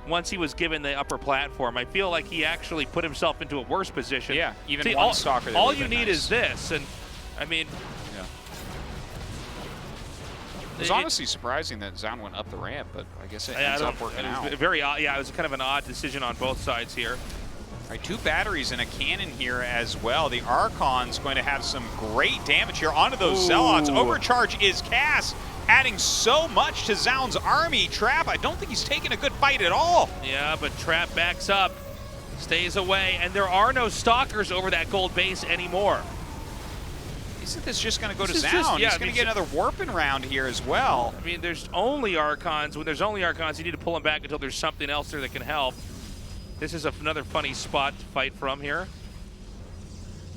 once he was given the upper platform. I feel like he actually put himself into a worse position. Yeah, even See, one stalker. All you need is this, and I mean... Yeah. It was honestly surprising that Zoun went up the ramp, but I guess it ends up working out. Very odd. Yeah, it was kind of an odd decision on both sides here. All right, 2 batteries and a cannon here as well. The Archon's going to have some great damage here onto those Zealots. Overcharge is cast, adding so much to Zoun's army. Trap, I don't think he's taking a good fight at all. Yeah, but Trap backs up, stays away, and there are no stalkers over that gold base anymore. Isn't this just going to go to Zoun? He's going to get another warping round here as well. I mean, there's only Archons. When there's only Archons, you need to pull them back until there's something else there that can help. This is another funny spot to fight from here.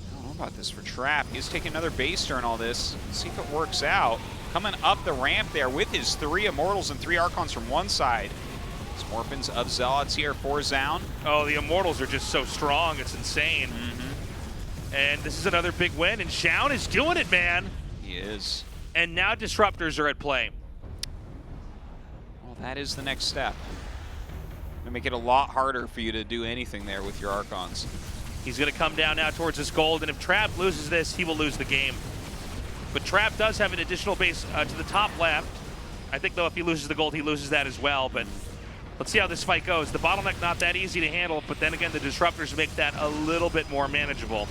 I don't know about this for Trap. He's taking another base during all this. Let's see if it works out. Coming up the ramp there with his 3 Immortals and 3 Archons from one side. Morphins of Zealots here for Zoun. Oh, the Immortals are just so strong. It's insane. And this is another big win, and Zoun is doing it, man. He is. And now Disruptors are at play. Well, that is the next step. It'll make it a lot harder for you to do anything there with your Archons. He's going to come down now towards his gold, and if Trap loses this, he will lose the game. But Trap does have an additional base to the top left. I think, though, if he loses the gold, he loses that as well. But let's see how this fight goes. The bottleneck not that easy to handle, but then again, the Disruptors make that a little bit more manageable.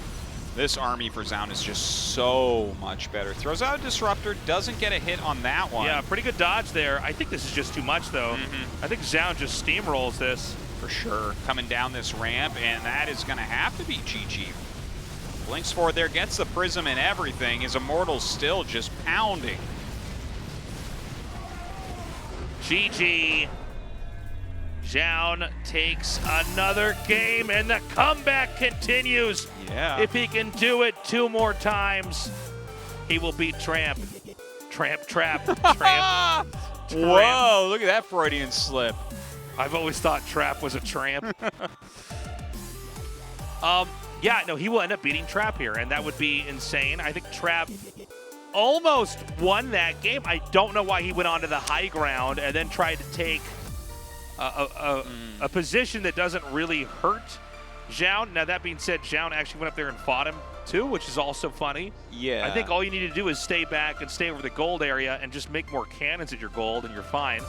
This army for Zoun is just so much better. Throws out a Disruptor, doesn't get a hit on that one. Yeah, pretty good dodge there. I think this is just too much, though. I think Zoun just steamrolls this. For sure. Coming down this ramp, and that is going to have to be GG. Blinks forward there, gets the Prism and everything. His Immortal's still just pounding. GG. Zoun takes another game, and the comeback continues. Yeah. If he can do it 2 more times, he will beat Tramp. Tramp. Whoa, look at that Freudian slip. I've always thought Trap was a tramp. Yeah, no, he will end up beating Trap here, and that would be insane. I think Trap almost won that game. I don't know why he went onto the high ground and then tried to take a position that doesn't really hurt Zoun. Now, that being said, Zoun actually went up there and fought him too, which is also funny. Yeah. I think all you need to do is stay back and stay over the gold area and just make more cannons at your gold, and you're fine.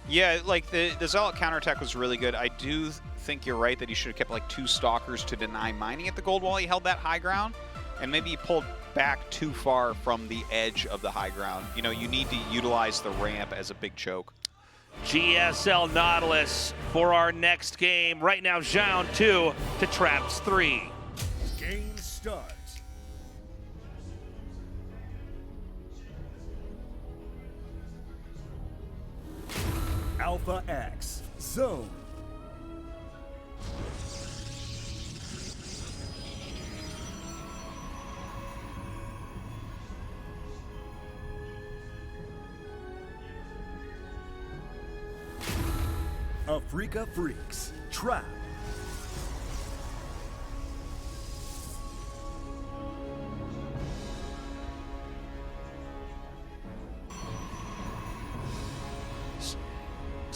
Yeah, like the Zealot counterattack was really good. I do think you're right that he should have kept like 2 Stalkers to deny mining at the gold while he held that high ground. And maybe he pulled back too far from the edge of the high ground. You know, you need to utilize the ramp as a big choke. GSL Nautilus for our next game. Right now, Zoun 2 to Traps 3. Game starts. Alpha X, Zoun. Africa Freaks, Trap.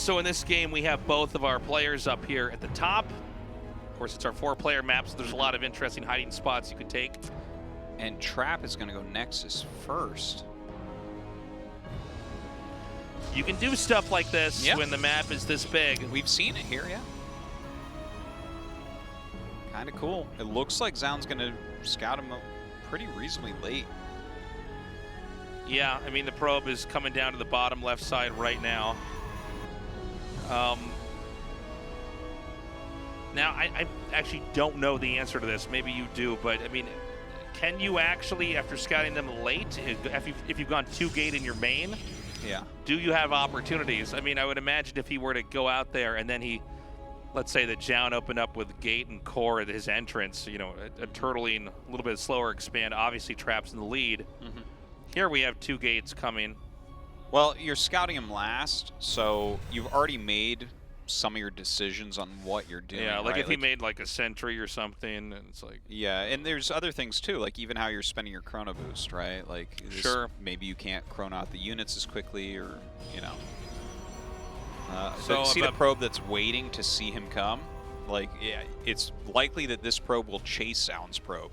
So in this game, we have both of our players up here at the top. Of course, it's our 4-player map, so there's a lot of interesting hiding spots you could take. And Trap is going to go Nexus first. You can do stuff like this Yep. when the map is this big. We've seen it here, yeah. Kind of cool. It looks like Zoun's going to scout him pretty reasonably late. Yeah, I mean, the probe is coming down to the bottom left side right now. Now, I actually don't know the answer to this. Maybe you do, but I mean, can you actually, after scouting them late, if you've gone 2-gate in your main, Yeah. do you have opportunities? I mean, I would imagine if he were to go out there and then he, let's say that Zoun opened up with gate and core at his entrance, you know, a turtling, a little bit slower expand, obviously Trap's in the lead. Mm-hmm. Here we have 2 gates coming. Well, you're scouting him last, so you've already made some of your decisions on what you're doing. Yeah, like right? if he made like a sentry or something, and it's like... Yeah, and there's other things too, like even how you're spending your chrono boost, right? Like, Sure. Maybe you can't chrono out the units as quickly, or, you know. So See the probe that's waiting to see him come? Like, yeah, it's likely that this probe will chase Zoun's probe.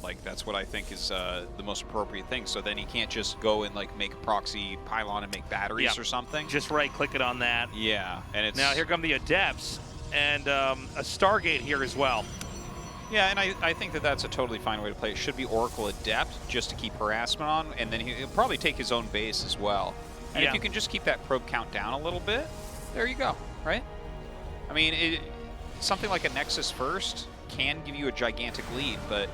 Like, that's what I think is the most appropriate thing. So then he can't just go and like make a proxy pylon and make batteries or something. Just right-click it on that. Yeah, and it's... Now here come the Adepts, and a Stargate here as well. Yeah, and I think that that's a totally fine way to play. It should be Oracle Adept just to keep harassment on, and then he'll probably take his own base as well. And if you can just keep that probe count down a little bit, there you go, right? I mean, something like a Nexus first can give you a gigantic lead, but...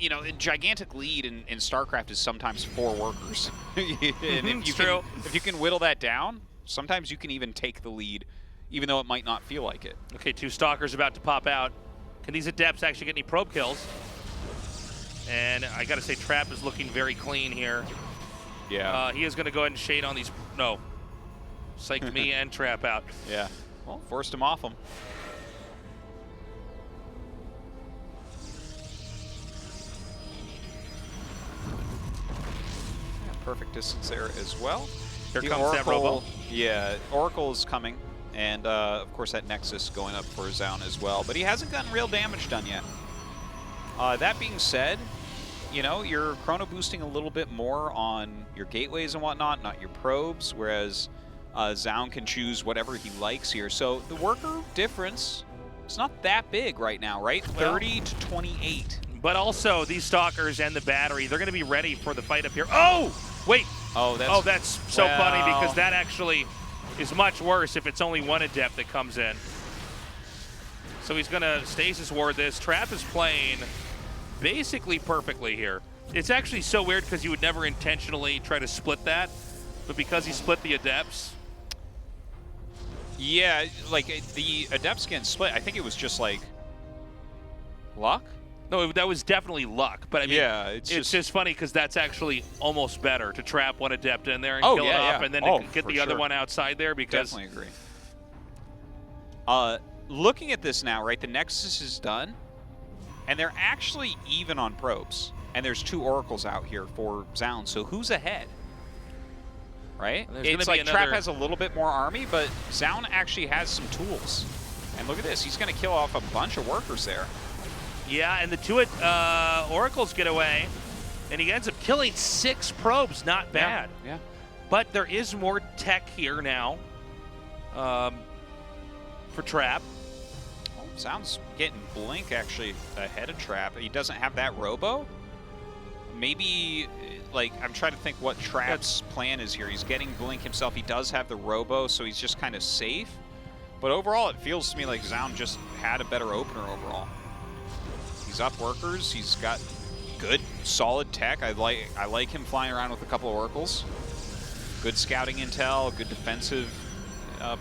You know, a gigantic lead in StarCraft is sometimes 4 workers. And if you can whittle that down, sometimes you can even take the lead, even though it might not feel like it. Okay, 2 Stalkers about to pop out. Can these Adepts actually get any probe kills? And I gotta say, Trap is looking very clean here. Yeah. He is gonna go ahead and shade on these, no. Psyched me and Trap out. Yeah. Well, forced him off him. Perfect distance there as well. Here The comes that Robo. Yeah, Oracle is coming, and of course that Nexus going up for Zoun as well, but he hasn't gotten real damage done yet. That being said, you know, you're chrono boosting a little bit more on your gateways and whatnot, not your probes, whereas Zoun can choose whatever he likes here. So the worker difference, it's not that big right now, right? 30 to 28. But also, these Stalkers and the battery, they're going to be ready for the fight up here. Oh! Wait! Oh, that's so funny, because that actually is much worse if it's only one Adept that comes in. So he's going to stasis ward this. Trap is playing basically perfectly here. It's actually so weird because you would never intentionally try to split that, but because he split the Adepts... Yeah, like the Adepts getting split, I think it was just like luck? No, that was definitely luck, but I mean, yeah, it's just funny because that's actually almost better to trap one Adept in there and kill it off, and then to get the other one outside there, because... Definitely agree. Looking at this now, right, the Nexus is done, and they're actually even on probes, and there's 2 Oracles out here for Zoun, so who's ahead? Right? It's like Trap has a little bit more army, but Zoun actually has some tools. And look at this, he's going to kill off a bunch of workers there. Yeah, and the 2 Oracles get away, and he ends up killing 6 probes. Not bad. Yeah. But there is more tech here now for Trap. Well, Zoun's getting Blink actually ahead of Trap. He doesn't have that Robo. Maybe, like, I'm trying to think what Trap's plan is here. He's getting Blink himself. He does have the Robo, so he's just kind of safe. But overall, it feels to me like Zoun just had a better opener overall. He's up workers. He's got good, solid tech. I like him flying around with a couple of Oracles. Good scouting intel, good defensive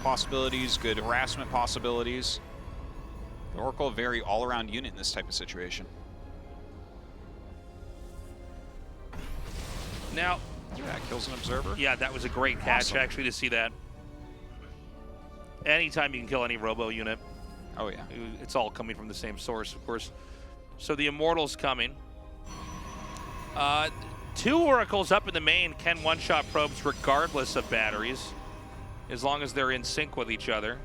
possibilities, good harassment possibilities. The Oracle, a very all-around unit in this type of situation. Now, that kills an observer. Yeah, that was a great catch, actually, to see that. Anytime you can kill any Robo unit. Oh, yeah. It's all coming from the same source, of course. So the Immortal's coming. 2 Oracles up in the main can one-shot probes regardless of batteries, as long as they're in sync with each other.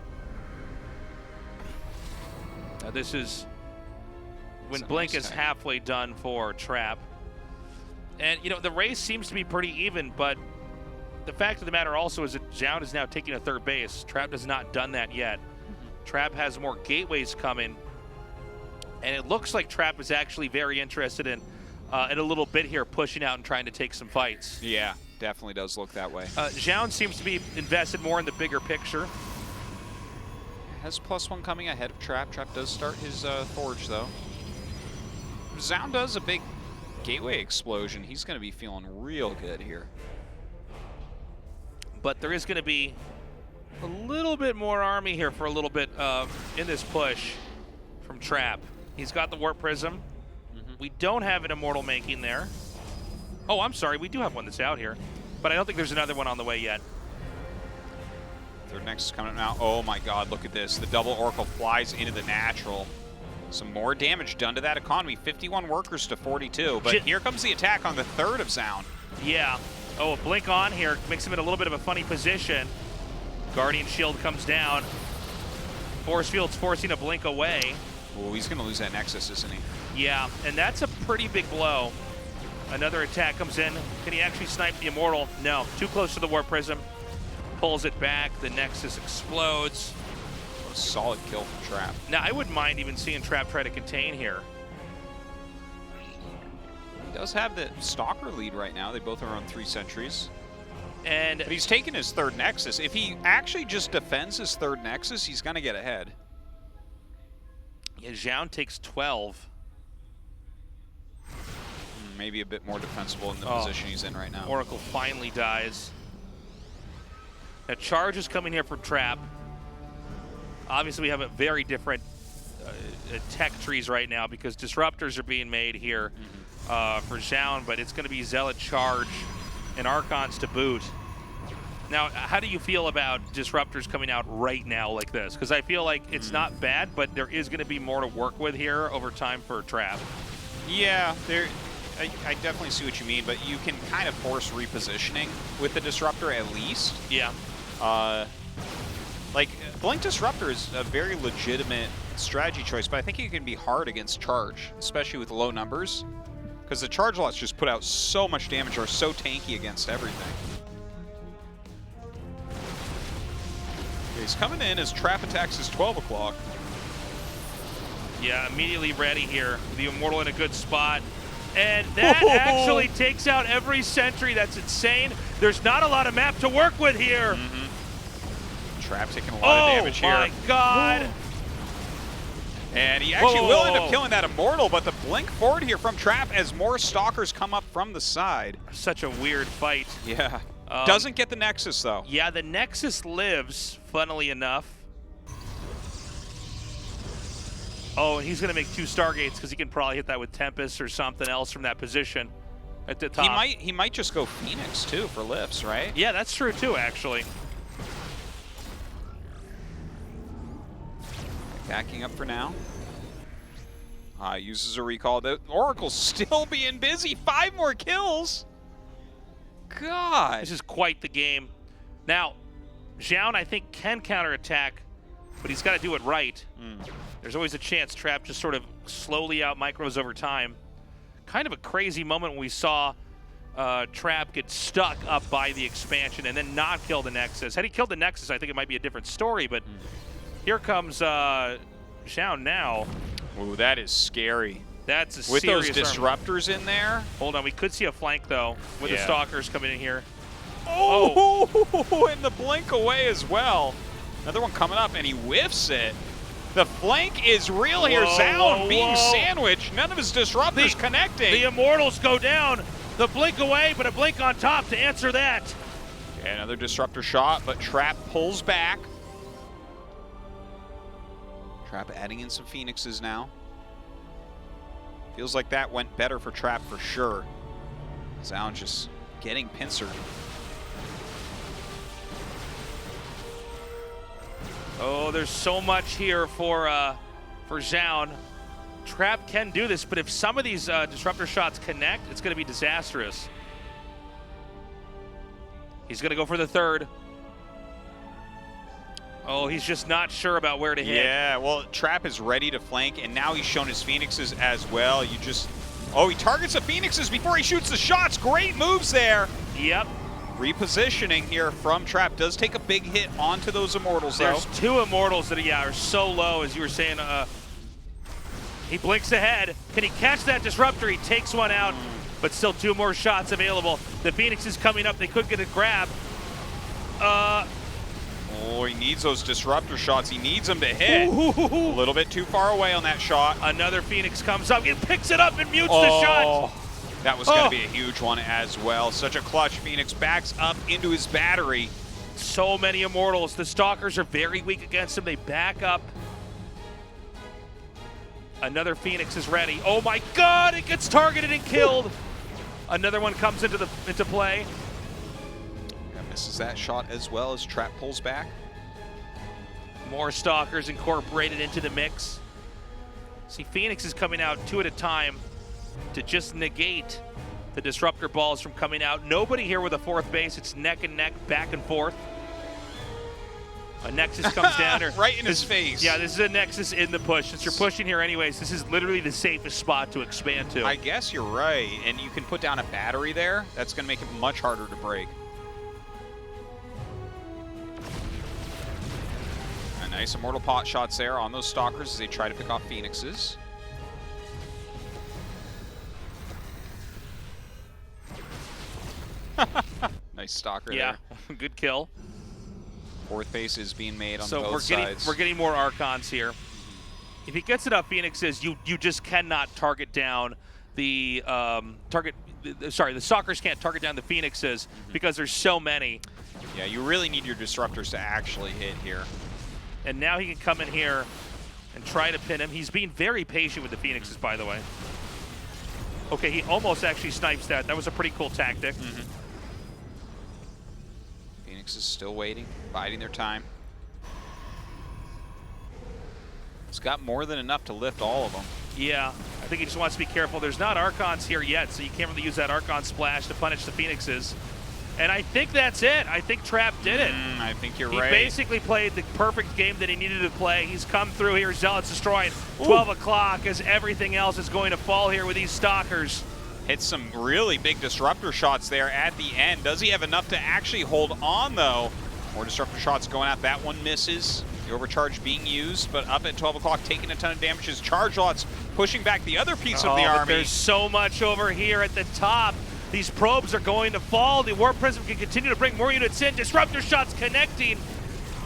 This is when Blink is halfway done for Trap. And, you know, the race seems to be pretty even, but the fact of the matter also is that Zoun is now taking a third base. Trap has not done that yet. Trap has more gateways coming, and it looks like Trap is actually very interested in a little bit here, pushing out and trying to take some fights. Yeah, definitely does look that way. Zoun seems to be invested more in the bigger picture. Has +1 coming ahead of Trap. Trap does start his Forge, though. Zoun does a big gateway explosion. He's going to be feeling real good here. But there is going to be a little bit more army here for a little bit in this push from Trap. He's got the Warp Prism. We don't have an Immortal making there. Oh, I'm sorry. We do have one that's out here. But I don't think there's another one on the way yet. Third Nexus coming up now. Oh my god, look at this. The double Oracle flies into the natural. Some more damage done to that economy. 51 workers to 42. But here comes the attack on the third of Zoun. Yeah. Oh, a Blink on here makes him in a little bit of a funny position. Guardian Shield comes down. Force Field's forcing a Blink away. Oh, he's going to lose that Nexus, isn't he? Yeah, and that's a pretty big blow. Another attack comes in. Can he actually snipe the Immortal? No, too close to the Warp Prism. Pulls it back, the Nexus explodes. What a solid kill from Trap. Now, I wouldn't mind even seeing Trap try to contain here. He does have the Stalker lead right now. They both are on 3 sentries. But he's taking his third Nexus. If he actually just defends his third Nexus, he's going to get ahead. Yeah, Zoun takes 12. Maybe a bit more defensible in the position he's in right now. Oracle finally dies. A charge is coming here from Trap. Obviously, we have a very different tech trees right now because disruptors are being made here for Zoun, but it's going to be Zealot charge and Archons to boot. Now, how do you feel about disruptors coming out right now like this? Because I feel like it's not bad, but there is going to be more to work with here over time for Trap. Yeah, I definitely see what you mean, but you can kind of force repositioning with the Disruptor at least. Yeah. Like, Blink Disruptor is a very legitimate strategy choice, but I think it can be hard against Charge, especially with low numbers, because the Charge lots just put out so much damage, are so tanky against everything. He's coming in as Trap attacks his 12 o'clock. Yeah, immediately ready here. The Immortal in a good spot. And that actually takes out every sentry. That's insane. There's not a lot of map to work with here. Trap taking a lot of damage here. Oh my god. And he actually will end up killing that Immortal, but the blink forward here from Trap as more Stalkers come up from the side. Such a weird fight. Yeah. Doesn't get the Nexus, though. Yeah, the Nexus lives, funnily enough. Oh, and he's going to make 2 Stargates because he can probably hit that with Tempest or something else from that position at the top. He might just go Phoenix, too, for lifts, right? Yeah, that's true, too, actually. Backing up for now. Uses a recall. The Oracle's still being busy. 5 more kills. God. This is quite the game. Now, Zoun, I think, can counterattack, but he's got to do it right. There's always a chance Trap just sort of slowly out micros over time. Kind of a crazy moment when we saw Trap get stuck up by the expansion and then not kill the Nexus. Had he killed the Nexus, I think it might be a different story, but here comes Zoun now. Ooh, that is scary. That's a with serious those disruptors in there. Hold on, we could see a flank though with the Stalkers coming in here. Oh, and the blink away as well. Another one coming up, and he whiffs it. The flank is real here. Zoun being sandwiched. None of his disruptors connecting. The Immortals go down. The blink away, but a blink on top to answer that. Okay, another disruptor shot, but Trap pulls back. Trap adding in some Phoenixes now. Feels like that went better for Trap for sure. Zoun just getting pincered. Oh, there's so much here for Zoun. Trap can do this, but if some of these disruptor shots connect, it's going to be disastrous. He's going to go for the third. Oh, he's just not sure about where to hit. Yeah, well, Trap is ready to flank, and now he's shown his Phoenixes as well. You just... Oh, he targets the Phoenixes before he shoots the shots. Great moves there. Yep. Repositioning here from Trap does take a big hit onto those Immortals, though. There's two Immortals that are so low, as you were saying. He blinks ahead. Can he catch that Disruptor? He takes one out, but still two more shots available. The Phoenix is coming up. They could get a grab. Oh, he needs those Disruptor shots. He needs them to hit. Ooh. A little bit too far away on that shot. Another Phoenix comes up. He picks it up and mutes the shot. That was going to be a huge one as well. Such a clutch. Phoenix backs up into his battery. So many Immortals. The Stalkers are very weak against him. They back up. Another Phoenix is ready. Oh my God! It gets targeted and killed. Another one comes into play. Yeah, misses that shot as well as Trap pulls back. More Stalkers incorporated into the mix. See, Phoenix is coming out two at a time to just negate the Disruptor balls from coming out. Nobody here with a fourth base. It's neck and neck, back and forth. A Nexus comes down here. Right in his face. Yeah, this is a Nexus in the push. Since you're pushing here anyways, this is literally the safest spot to expand to. I guess you're right. And you can put down a battery there. That's going to make it much harder to break. A nice Immortal pot shots there on those Stalkers as they try to pick off Phoenixes. Nice Stalker there. Good kill. Fourth base is being made on both sides. We're getting more Archons here. If he gets enough Phoenixes, you just cannot target down the the Stalkers can't target down the Phoenixes because there's so many. Yeah, you really need your Disruptors to actually hit here. And now he can come in here and try to pin him. He's being very patient with the Phoenixes, by the way. Okay, he almost actually snipes that. That was a pretty cool tactic. Phoenix is still waiting, biding their time. He's got more than enough to lift all of them. Yeah, I think he just wants to be careful. There's not Archons here yet, so you can't really use that Archon splash to punish the Phoenixes. And I think that's it. I think Trap did it. I think you're right. He basically played the perfect game that he needed to play. He's come through here. Zealot's destroying 12 o'clock as everything else is going to fall here with these Stalkers. Hit some really big Disruptor shots there at the end. Does he have enough to actually hold on, though? More Disruptor shots going out. That one misses. The overcharge being used, but up at 12 o'clock, taking a ton of damage. His charge lots pushing back the other piece of the army. There's so much over here at the top. These probes are going to fall. The War Prism can continue to bring more units in. Disruptor shots connecting.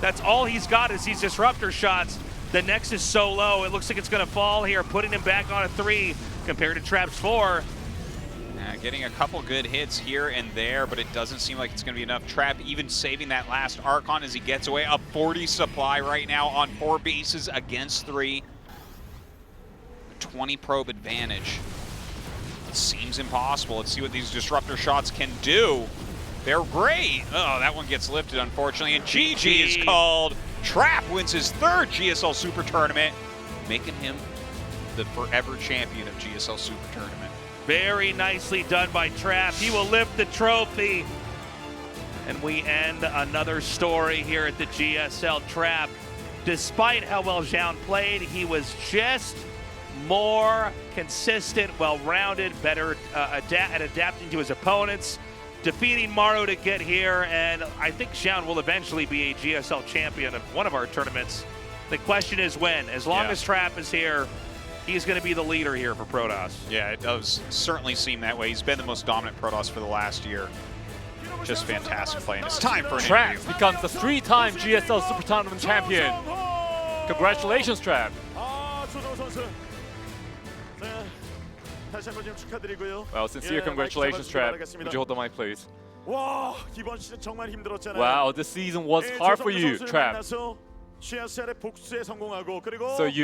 That's all he's got is these Disruptor shots. The Nexus is so low, it looks like it's going to fall here, putting him back on a 3 compared to Trap's 4. Getting a couple good hits here and there, but it doesn't seem like it's going to be enough. Trap even saving that last Archon as he gets away. A 40 supply right now on 4 bases against 3. 20 probe advantage. Seems impossible. Let's see what these Disruptor shots can do. They're great. Oh, that one gets lifted, unfortunately. And GG is called. Trap wins his 3rd GSL Super Tournament, making him the forever champion of GSL Super Tournament. Very nicely done by Trap. He will lift the trophy. And we end another story here at the GSL. Trap, despite how well Zoun played, he was just more consistent, well-rounded, better at adapting to his opponents, defeating Maru to get here, and I think Zoun will eventually be a GSL champion of one of our tournaments. The question is when. As long as Trap is here, he's going to be the leader here for Protoss. Yeah, it does certainly seem that way. He's been the most dominant Protoss for the last year. Just fantastic play, and it's time for an Trap interview. becomes the 3-time GSL SuperTournament champion. Congratulations, Trap. Well, sincere congratulations, Trap. Would you hold the mic, please? Wow, this season was hard for you, Trap. So you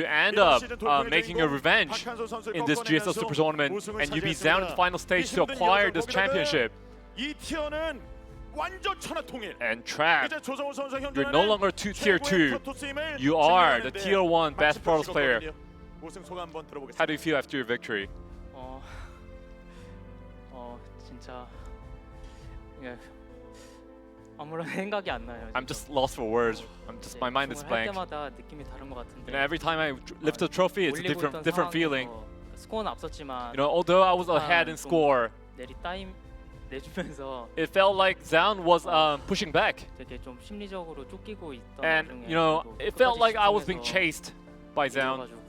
end up making a revenge in this GSL Super Tournament, and you beat Zoun in the final stage to acquire this championship. And Trap, you're no longer tier 2. You are the tier 1 best Protoss player. How do you feel after your victory? 진짜 아무런 생각이 안 나요. I'm just lost for words. My mind is 할 blank. 때마다 느낌이 다른 것 같은데. You know, every time I lift a trophy, it's a 올리고 있던 different feeling. 상황에서 스코어는 앞섰지만 You know, although I was ahead in 좀 score, 내주면서 it felt like Zoun was pushing back, 되게 좀 심리적으로 쫓기고 있던 and 와중에 you know, 그래도 it felt 끝까지 like I was being 집중해서 chased by Zoun. 이겨가지고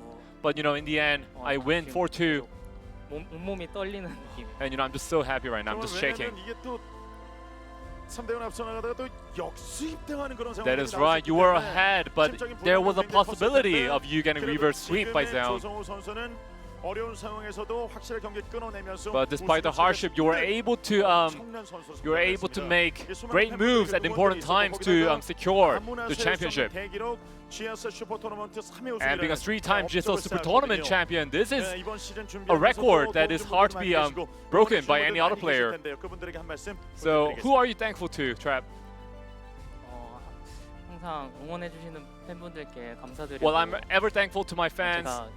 But you know, in the end, I win 4-2, 온몸이 떨리는 느낌. and you know, I'm just so happy right now. I'm just shaking. 이게 또 3대1 앞서 나가다가 또 역수입당하는 그런 상황이 That is right. You were ahead, but there was a possibility of you getting reverse sweep by Zoun. 조성우 선수는 어려운 상황에서도 확실히 경기 끊어내면서 But despite the hardship, you were able to make great moves at important times to secure the championship. And being a 3-time GSL SuperTournament champion, this is a record that is hard to be broken by any other player. So, who are you thankful to, Trap? 항상 응원해주시는 팬분들께 감사드리고. Well, I'm ever thankful to my fans. 제가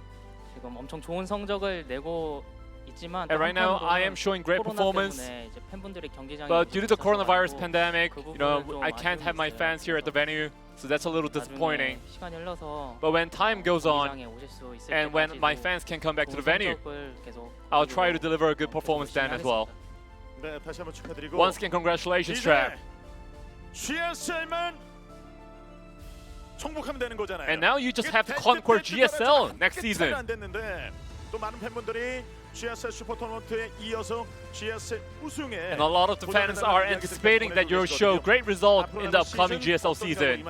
지금 엄청 좋은 성적을 내고 있지만 And right now, I am showing great performance. 이제 팬분들이 경기장에 But due to the coronavirus 오셔서 pandemic, 그 you know, 부분을 좀 I can't have my 아쉬움이 fans here at the venue, so that's a little 나중에 disappointing. 시간이 흘러서 But when time goes on, 경기장에 오실 수 있을 and when my 때까지도 fans can come back to the 좋은 venue, 성적을 계속 I'll try to 보여주고 deliver a good 계속 performance then 열심히 as well. 하겠습니다. 네, 다시 한번 축하드리고 Once again, congratulations, Trap. GSL만 정복하면 되는 거잖아요. And now you just have to conquer GSL next season. 안 됐는데 또 많은 팬분들이 GSL 슈퍼토너먼트에 이어서 GSL 우승에 And a lot of the fans are anticipating that you'll show great result in the upcoming GSL season.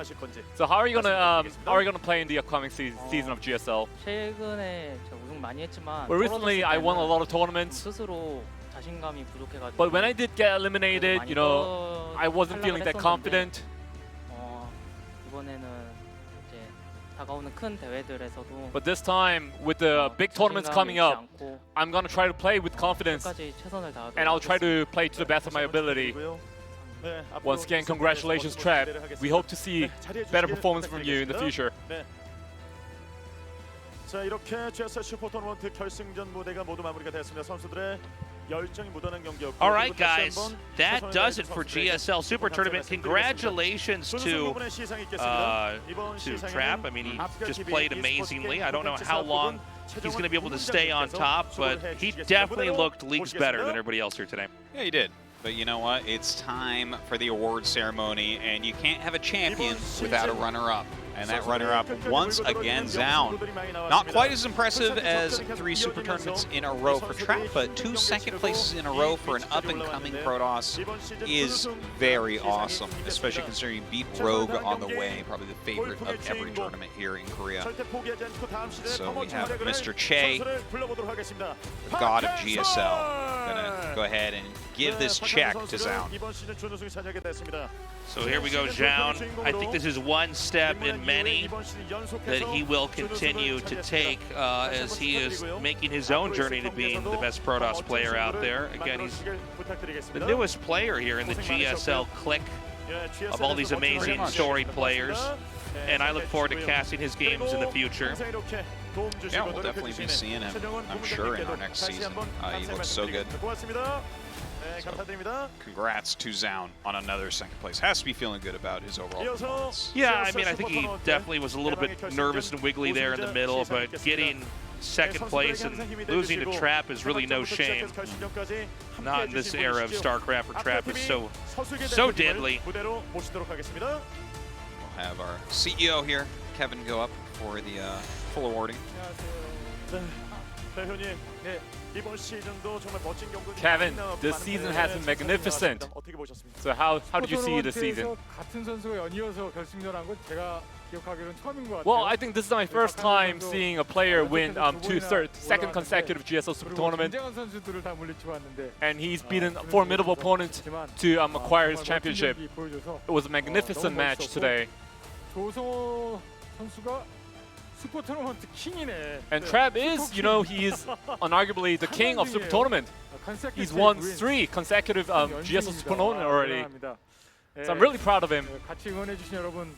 So how are you gonna play in the upcoming season of GSL? 최근에 제가 우승 많이 했지만 Well, recently I won a lot of tournaments, 스스로 자신감이 부족해가지고 but when I did get eliminated, 많이 you know, I wasn't feeling that 탈락을 confident. 이번에는 이제 다가오는 큰 대회들에서도 But this time, with the big tournaments coming up, I'm gonna try to play with confidence, 끝까지 최선을 다하도록 and I'll try to play to the best of my ability. Once again, congratulations, Trap. We hope to see better performance from you in the future. 자, 이렇게 GSL 슈퍼토너먼트 결승전 무대가 모두 마무리가 됐습니다. 선수들의 열정이 묻어난 경기였고. All right, guys, that does it for GSL Super Tournament. Congratulations to Trap. I mean, he just played amazingly. I don't know how long he's going to be able to stay on top, but he definitely looked leagues better than everybody else here today. Yeah, he did. But you know what? It's time for the award ceremony, and you can't have a champion without a runner-up. And that runner-up, once again, Zoun. Not quite as impressive as 3 Super Tournaments in a row for Trap, but 2 second places in a row for an up-and-coming Protoss is very awesome, especially considering he beat Rogue on the way, probably the favorite of every tournament here in Korea. So we have Mr. Che, the god of GSL, gonna go ahead and give this check to Zoun. So here we go, Zoun. I think this is one step in many that he will continue to take as he is making his own journey to being the best Protoss player out there. Again, he's the newest player here in the GSL clique of all these amazing storied players, and I look forward to casting his games in the future. Yeah, we'll definitely be seeing him, I'm sure, in our next season. He looks so good. So, congrats to Zoun on another second place. Has to be feeling good about his overall performance. Yeah, I mean, I think he definitely was a little bit nervous and wiggly there in the middle, but getting second place and losing to Trap is really no shame. Not in this era of StarCraft where Trap is so deadly. We'll have our CEO here, Kevin, go up for the full awarding. Kevin, this season has been magnificent. So how did you see this season? Well, I think this is my first time seeing a player win second consecutive GSL Super Tournament, and he's beaten a formidable opponent to acquire his championship. It was a magnificent match today. And Trap is, you know, he is unarguably the king of Super Tournament. He's won 3 consecutive GSL Super Tournament already. So I'm really proud of him. 같이 응원해주신 여러분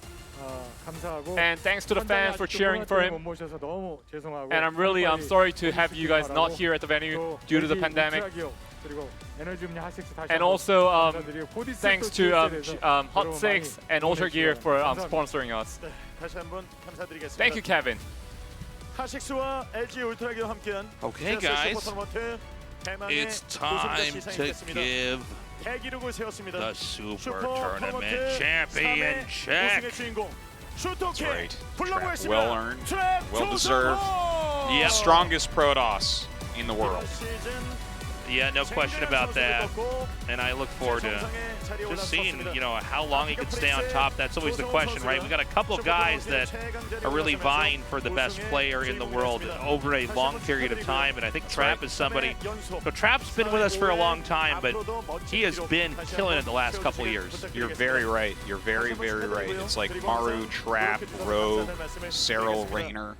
감사하고. And thanks to the fans for cheering for him. 못 모셔서 너무 죄송하고. And I'm really sorry to have you guys not here at the venue due to the pandemic. And also thanks to Hot Six and Ultra Gear for sponsoring us. 네, 다시 한번 감사드리겠습니다. Thank you, Kevin. 하식스와 LG 울트라기와 함께한 Okay, GSL guys. 슈퍼토너먼트 대망의 It's time 우승자 to 시상이 됐습니다. give 대기록을 세웠습니다. the Super 슈퍼토너먼트 Tournament Championship. 우승의 주인공 슈토케 right. 불러보겠습니다. Well earned, 트랩 well deserved. 조성호! Yeah. Strongest Protoss in the world. Yeah, no question about that. And I look forward to just seeing, you know, how long he can stay on top. That's always the question, right? We got a couple of guys that are really vying for the best player in the world over a long period of time, and I think Trap is somebody. So Trap's been with us for a long time, but he has been killing it the last couple of years. You're very right. You're very, very right. It's like Maru, Trap, Rogue, Cyril, Raynor.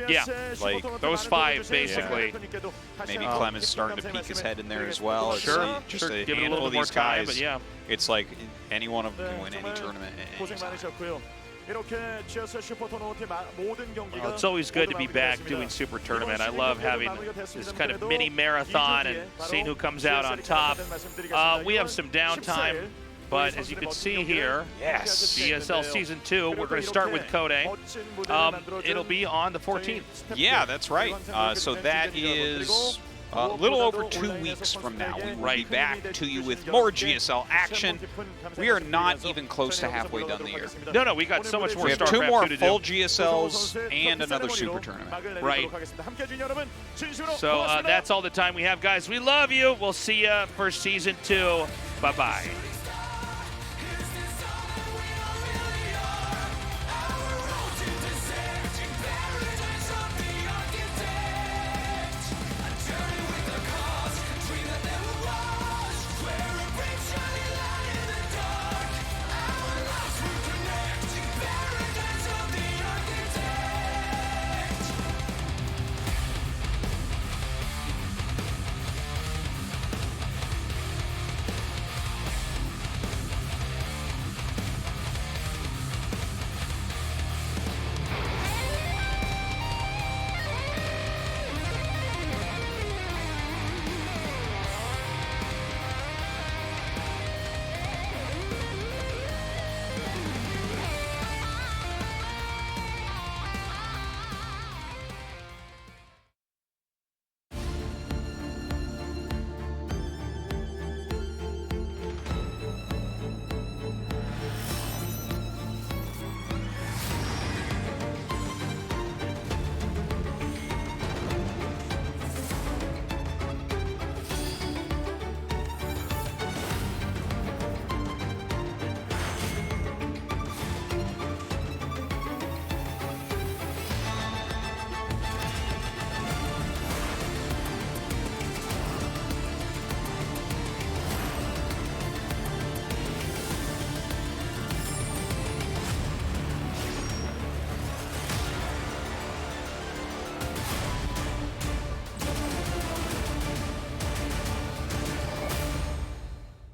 Yeah, like those five, basically. Maybe Clem is starting to peek his head in there as well. It's Sure, just a give it a handful little of bit more these time, guys. but yeah. It's like any one of them can win any tournament at any 고생 time. 많으셨고요. 이렇게 GSL 슈퍼토너먼트의 모든 경기가 It's always good to be back doing Super Tournament. I love having this kind of mini marathon and seeing who comes out on top. We have some downtime, but as you can see here, Yes. GSL Season 2, we're going to start with Code. It'll be on the 14th. Yeah, that's right. So that is a little over 2 weeks from now. We will be back to you with more GSL action. We are not even close to halfway done the year. No, we got so much more We have 2 StarCraft more 2 to full do. GSLs and another Super Tournament. Right. So that's all the time we have, guys. We love you. We'll see you for Season 2. Bye-bye.